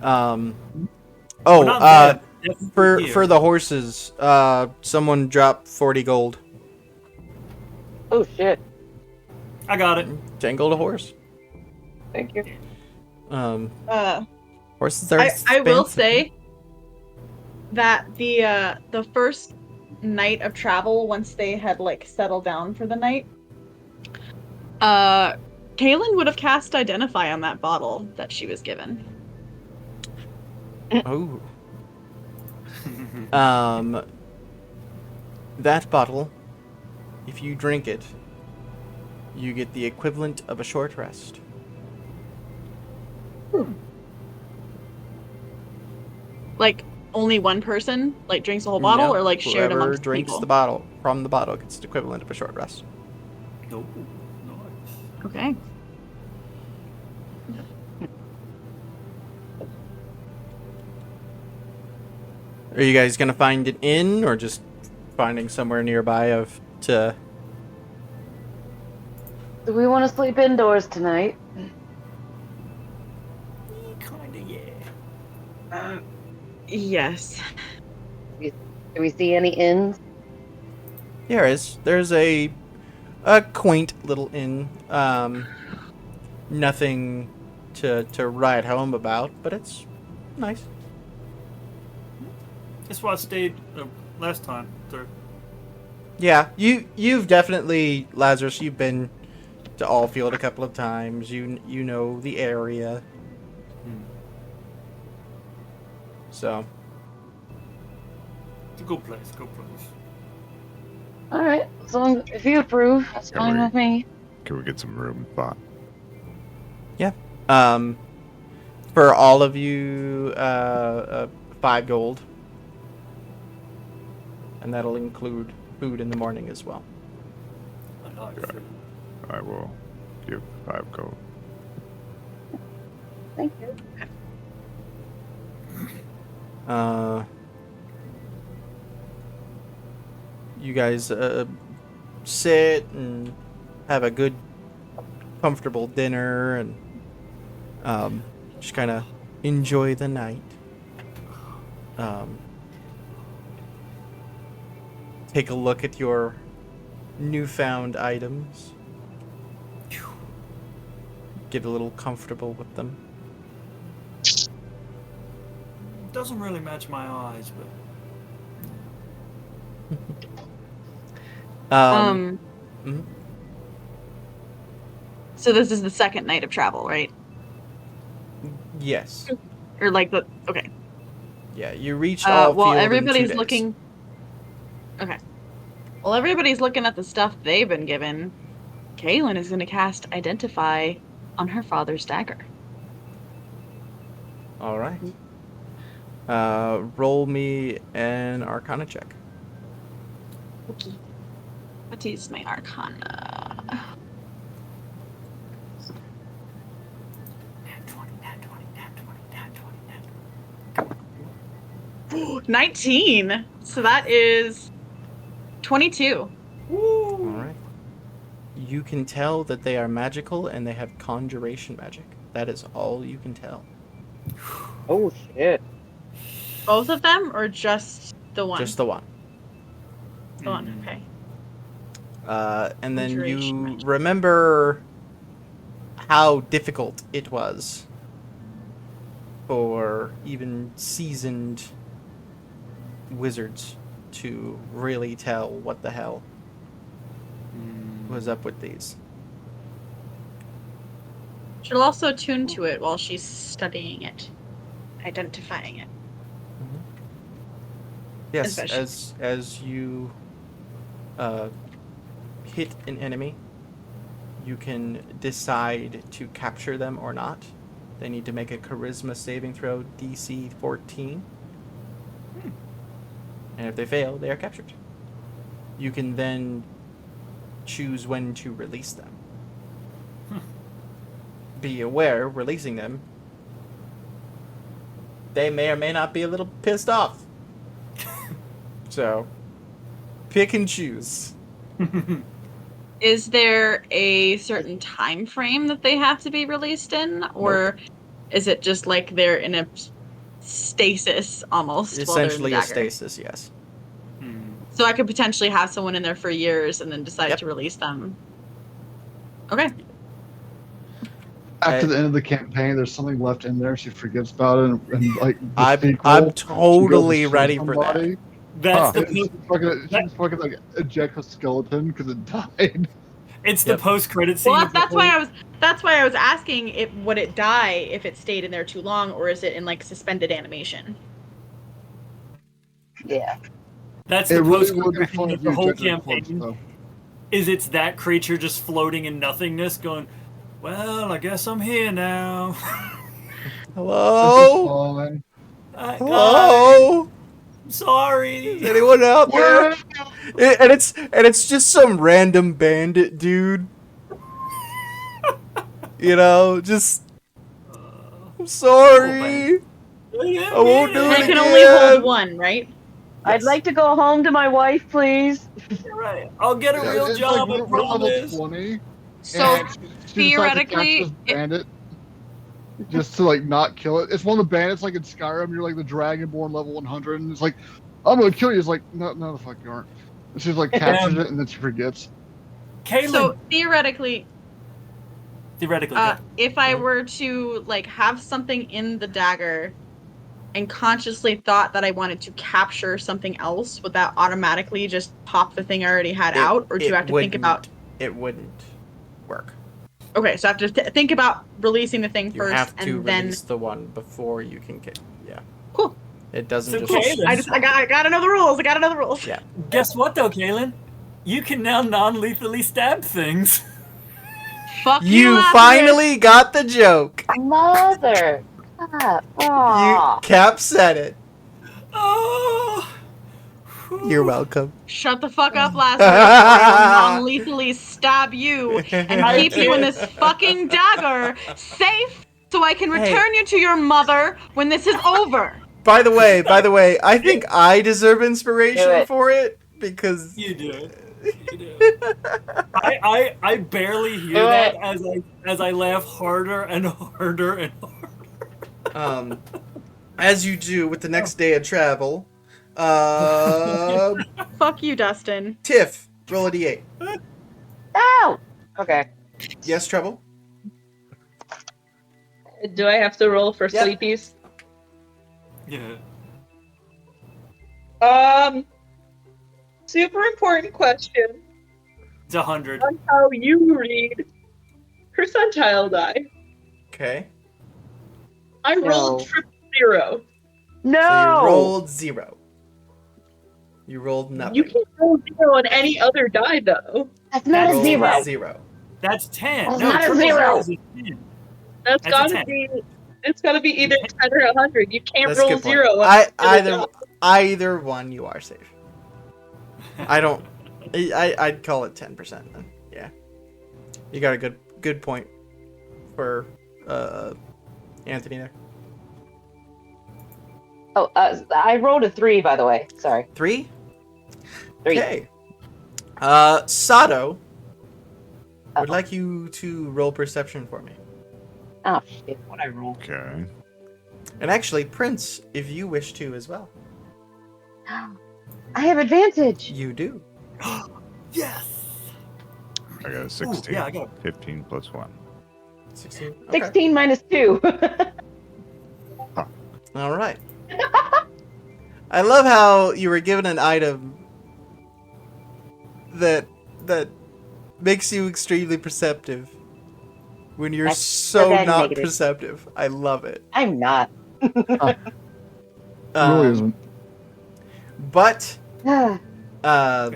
For the horses, someone dropped 40 gold. Oh shit! I got it. 10 gold a horse. Thank you. Horses are I will expensive. say that the first night of travel, once they had settled down for the night, Kaylin would have cast Identify on that bottle that she was given. Oh. That bottle, if you drink it, you get the equivalent of a short rest. Like only one person like drinks the whole bottle, No, or like shared whoever amongst drinks people? the bottle from the bottle gets the equivalent of a short rest. Oh, nice. Okay. Are you guys gonna find an inn or just finding somewhere nearby to? Do we want to sleep indoors tonight? Kinda, yeah. Yes. Do we see any inns? There's a quaint little inn. Nothing to write home about, but it's nice. That's why I stayed last time. Yeah, you've definitely, Lazarus. You've been to Allfield a couple of times. You know the area. So It's a good place. Good place. All right, as long if you approve, that's Yeah, fine we- with me. Can we get some room spot? for all of you, 5 gold, and that'll include food in the morning as well. I like Got food. I will give 5 gold. Thank you. You guys sit and have a good, comfortable dinner and just kind of enjoy the night. Take a look at your newfound items. Get a little comfortable with them. Doesn't really match my eyes, but Mhm. So this is the second night of travel, right? Yes. Or like the okay. Yeah, you reached all Well, field in 2 everybody's days. looking. Okay. Well, everybody's looking at the stuff they've been given. Kaylin is going to cast Identify on her father's dagger. All right. Roll me an Arcana check. Okay. What is my Arcana? nat 20, nat 20, nat 20, nat 20, nat 20. 19. So that is 22. All right. You can tell that they are magical and they have conjuration magic. That is all you can tell. Oh shit. Both of them, or just the one? Just the one. The one. Okay. And then Conjuration you magic. remember how difficult it was for even seasoned wizards to really tell what the hell was up with these. She'll also tune to it while she's studying it, identifying it. Yes, Especially- as you hit an enemy, you can decide to capture them or not. They need to make a charisma saving throw, DC 14. And if they fail, they are captured. You can then choose when to release them. Be aware, releasing them, they may or may not be a little pissed off. So, pick and choose. Is there a certain time frame that they have to be released in, or is it just like they're in a stasis almost? Essentially while a they're in the dagger? stasis, yes. So I could potentially have someone in there for years and then decide Yep. to release them. Okay. After the end of the campaign, there's something left in there. She forgets about it, and like the I'm sequel, she goes to totally shoot ready for that. somebody, That's and the she just fucking like eject a skeleton because it died. it's Yep. the post-credit scene. Well, of the that's whole- why I was asking if would it die if it stayed in there too long, or is it in like suspended animation? Yeah. That's It the really post would be fun if the you whole took it close, campaign. though. Is it's that creature just floating in nothingness, going, "Well, I guess I'm here now." Hello? Fine. Guys, Hello? I'm sorry. Is anyone out there? And it's just some random bandit dude. You know, just I'm sorry. I won't do I it can only again. hold one, right? I'd like to go home to my wife, please. Right. I'll get a real It's job, like I we're level promise. 20. So and she decides to catch theoretically, this bandit just to like not kill it. It's one of the bandits like in Skyrim. You're like the Dragonborn level 100, and it's like, I'm gonna kill you. It's like, no, the fuck you aren't. And she's like captures it, and then she forgets. Kaylin, so theoretically, theoretically, if I were to like have something in the dagger and consciously thought that I wanted to capture something else, would that automatically just pop the thing I already had out, or do you have to think about? It wouldn't work. Okay, so I have to think about releasing the thing You first, have to and then release the one before you can get. Yeah. Cool. It doesn't So just. Kaylin- I gotta know the rules. I gotta know the rules. Yeah. guess what though, Kaylin? You can now non-lethally stab things. Fuck You Lazarus. finally got the joke. Mother. Ah, You aw. Cap said it. Oh. You're welcome. Shut the fuck up, Lazarus, or I'll non-lethally stab you and I keep you in did. this fucking dagger safe so I can Hey. return you to your mother when this is over. By the way, I think I deserve inspiration Do it. for it because You do. You do. I barely hear Do that it. as I laugh harder and harder and harder. as you do with the next day of travel. Fuck you, Dustin. Tiff, roll a d8. Ow. Okay. Yes, trouble. Do I have to roll for Yeah. sleepies? Yeah. Super important question It's 100. on how you read percentile die. Okay. I rolled No. triple 0. No. So you rolled 0. You rolled nothing. You can't roll 0 on any other die though. That's not a Rolled zero. 0. That's 10. That's no, not a triple zero. is a 10. That's That's a gotta 10. be. It's gotta be either 10 or 100. You can't That's a roll good point. 0. on any other die. Either one, you are safe. I don't. I'd call it 10% then. Yeah. You got a good point for Anthony there. Oh, I rolled a 3, by the way. Sorry. 3. 3. Okay. Sato would like you to roll perception for me. Oh shit! What I roll? Okay. And actually, Prince, if you wish to as well. I have advantage. You do. Yes. I got a 16. yeah, I got 15 plus 1. 16. Okay. 16 minus 2. All right. I love how you were given an item that makes you extremely perceptive when you're That's so bad not negative. perceptive. I love it. I'm not. It Um, really isn't. But okay, that's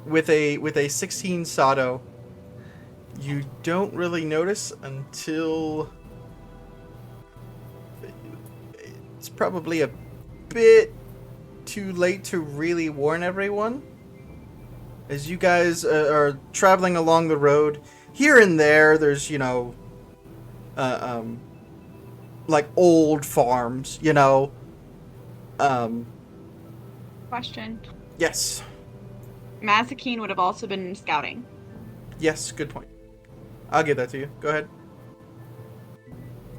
okay. with a 16 Sato, you don't really notice until it's probably a bit too late to really warn everyone. As you guys are traveling along the road, here and there's like old farms, Question. Yes. Mazakine would have also been scouting. Yes, good point. I'll give that to you. Go ahead.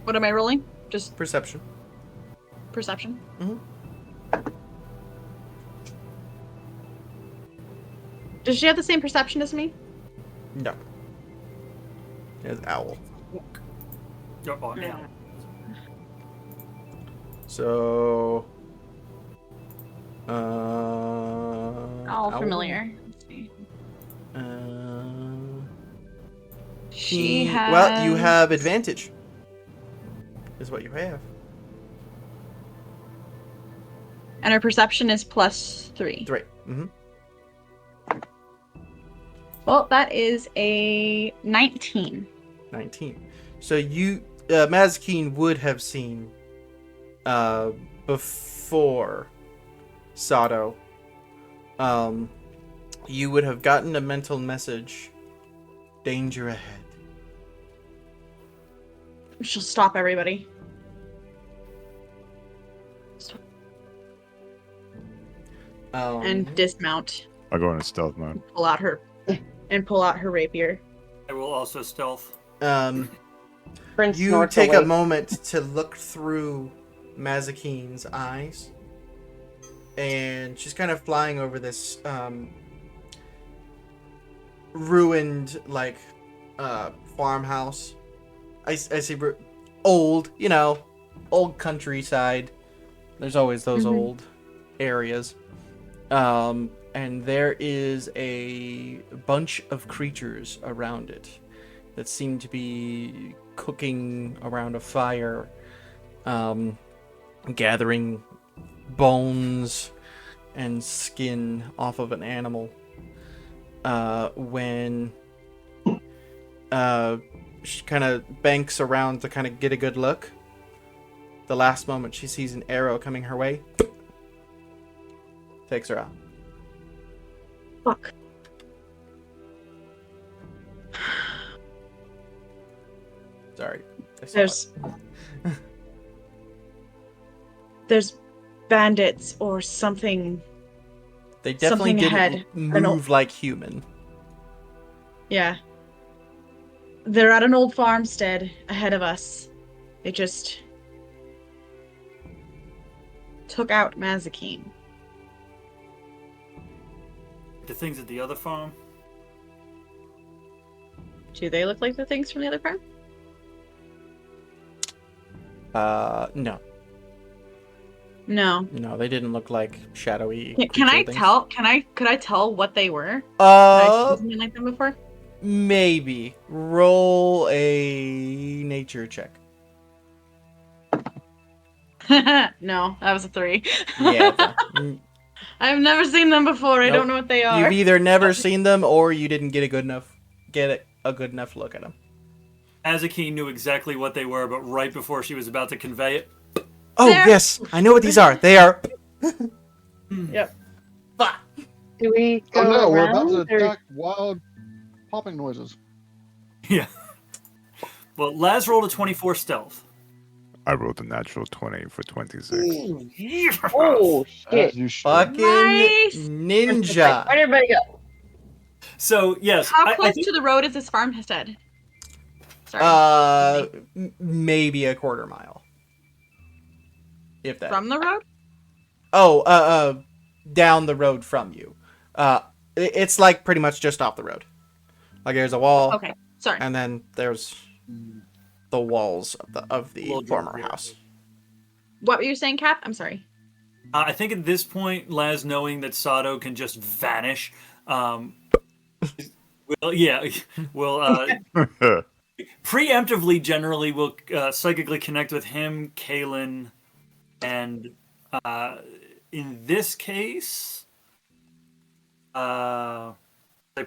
What am I rolling? Just Perception. perception? Mhm. Does she have the same perception as me? No. It's owl. Oh, yeah. So. All owl? familiar. Let's see. She He- has. Well, you have advantage. Is what you have. And her perception is +3. 3. Mm-hmm. Well, that is a 19. 19. So you, Mazikeen would have seen before Sato. You would have gotten a mental message. Danger ahead. She'll stop everybody. And dismount. I'll go into stealth mode. Pull out her rapier. I will also stealth. Prince You snorts take awake. a moment to look through Mazikeen's eyes, and she's kind of flying over this ruined, like, farmhouse. I see old, old countryside. There's always those old areas. And there is a bunch of creatures around it that seem to be cooking around a fire, gathering bones and skin off of an animal. When she kind of banks around to kind of get a good look, the last moment she sees an arrow coming her way, takes her out. Fuck. Sorry. I saw it. There's bandits or something. They definitely something didn't ahead. move like human. Yeah. They're at an old farmstead ahead of us. They just took out Mazikeen. The things at the other farm. Do they look like the things from the other farm? No. No. They didn't look like shadowy. Can I creature things. tell? Could I tell what they were? Have I seen something like them before? Maybe. Roll a nature check. No, that was a 3. Yeah. I've never seen them before. I Nope. don't know what they are. You've either never seen them or you didn't get a good enough look at them. Azaki knew exactly what they were, but right before she was about to convey it, Oh, There. yes. I know what these are. They are. Yep. Fuck. Do we go Oh no, we're around? about to or- attack wild popping noises. yeah. Well, Laz rolled a 24 stealth. I rolled a natural 20 for 26. Oh shit! As you should. Fucking Nice. ninja. Where'd everybody go? So yes, How I close think to the road is this farmstead? Sorry. Maybe a quarter mile. If that. From the road? Down the road from you. It's like pretty much just off the road. Like there's a wall. Okay. Sorry. And then there's the walls of the Little former drum, yeah. house. What were you saying, Cap? I'm sorry. I think at this point, Laz knowing that Sato can just vanish, will preemptively generally will psychically connect with him, Kalen, and in this case, say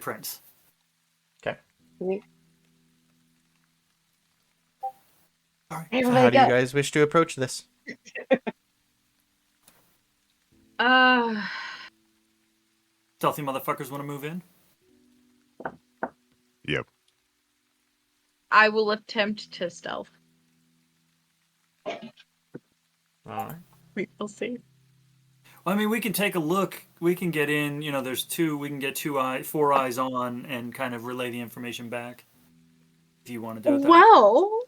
Prince. Okay. Everybody How do you go. guys wish to approach this? Stealthy motherfuckers want to move in. Yep. I will attempt to stealth. Alright. We'll see. Well, I mean, we can take a look. We can get in. You know, there's two. We can get four eyes on, and kind of relay the information back. If you want to do it that way. Well,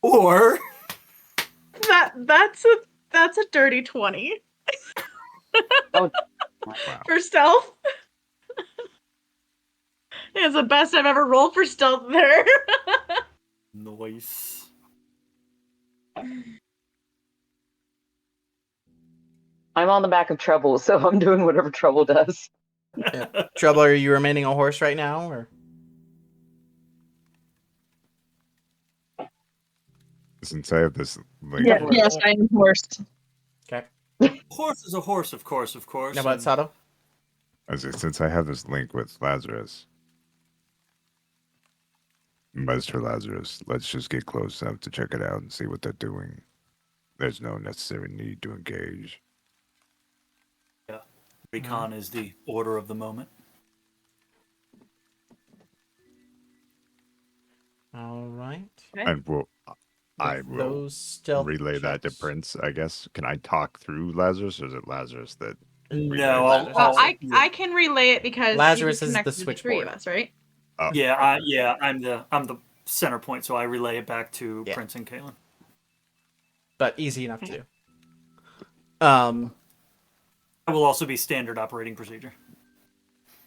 Or that's a dirty 20 Wow. for stealth. It's the best I've ever rolled for stealth there. noise. I'm on the back of Trouble, so I'm doing whatever Trouble does. Trouble, are you remaining a horse right now, or? Since I have this, like, Yeah. Yes, I am horsed. Okay. Horse is a horse, of course. Now about and- Sato? Since I have this link with Lazarus, Master Lazarus, let's just get close enough to check it out and see what they're doing. There's no necessary need to engage. Recon is the order of the moment. All right. And I With will those stealth relay that to checks. Prince, I guess. Can I talk through Lazarus, or is it Lazarus that... No, Lazarus. Well, I'll- I can relay it because Lazarus he was is the connected to the three of switchboard. us, right? Oh, yeah, I'm the center point, so I relay it back to Yeah. Prince and Caitlin. But easy enough to do. Um, That will also be standard operating procedure.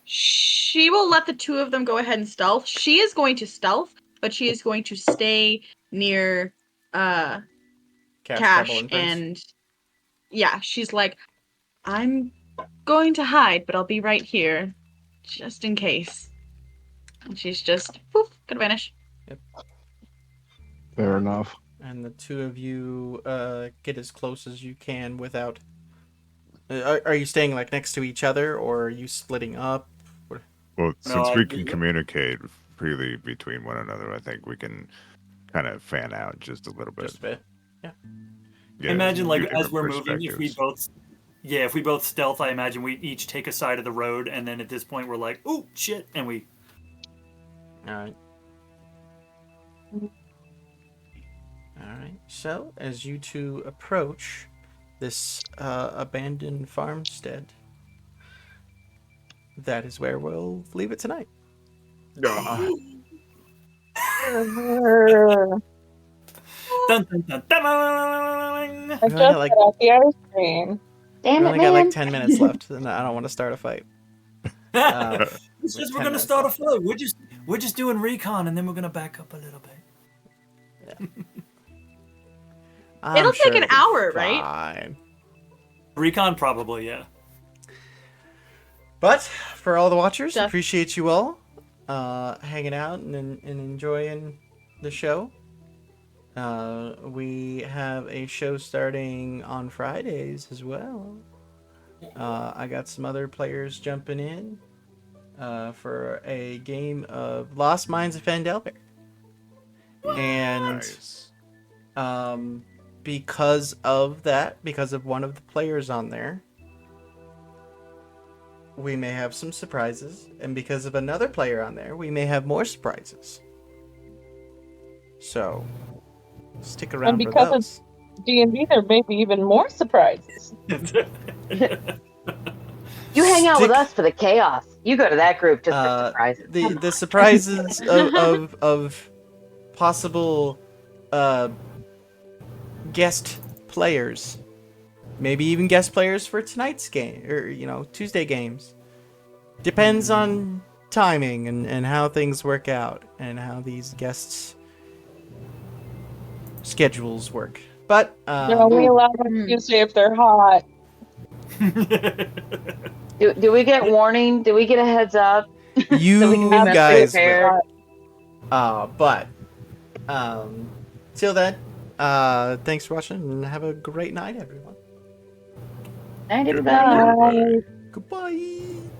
She will let the two of them go ahead and stealth. She is going to stealth, but she is going to stay near Cash, Cash Trouble, and Prince. and yeah, she's like, I'm going to hide, but I'll be right here, just in case. And she's just poof, gonna vanish. Fair enough. And the two of you get as close as you can without. Are you staying like next to each other, or are you splitting up? Well, since I- we can communicate freely between one another, I think we can kind of fan out just a little bit. Just a bit. Yeah, Imagine like two as different we're moving, if we both stealth, I imagine we each take a side of the road, and then at this point we're like, "Ooh, shit!" and we. All right. All right. So as you two approach this abandoned farmstead, that is where we'll leave it tonight. Dun, dun, dun, dun, I Yeah, just like- got off the ice cream. Damn We it, only got like man. 10 minutes left, and I don't want to start a fight. It says we're 10 gonna minutes start a left. fight. We're just doing recon, and then we're gonna back up a little bit. I'm It'll take sure an it'll be hour, right? fine. Recon probably, yeah. But for all the watchers, Def- appreciate you all hanging out and enjoying the show. We have a show starting on Fridays as well. I got some other players jumping in for a game of Lost Mines of Phandelver. And Nice. because of that, because of one of the players on there, we may have some surprises, and because of another player on there, we may have more surprises. So, stick around for because those. D&D, there may be even more surprises. You hang out with Stick- us for the chaos. You go to that group just for Uh, surprises. The surprises of possible guest players, maybe even guest players for tonight's game, or Tuesday games. Depends on timing and how things work out and how these guests' schedules work. But They're only allowed on Tuesday if they're hot. Do we get warning? Do we get a heads up? you So we can be mentally guys prepared. will. But till then, thanks for watching and have a great night, everyone. Night, everybody. Bye. Goodbye.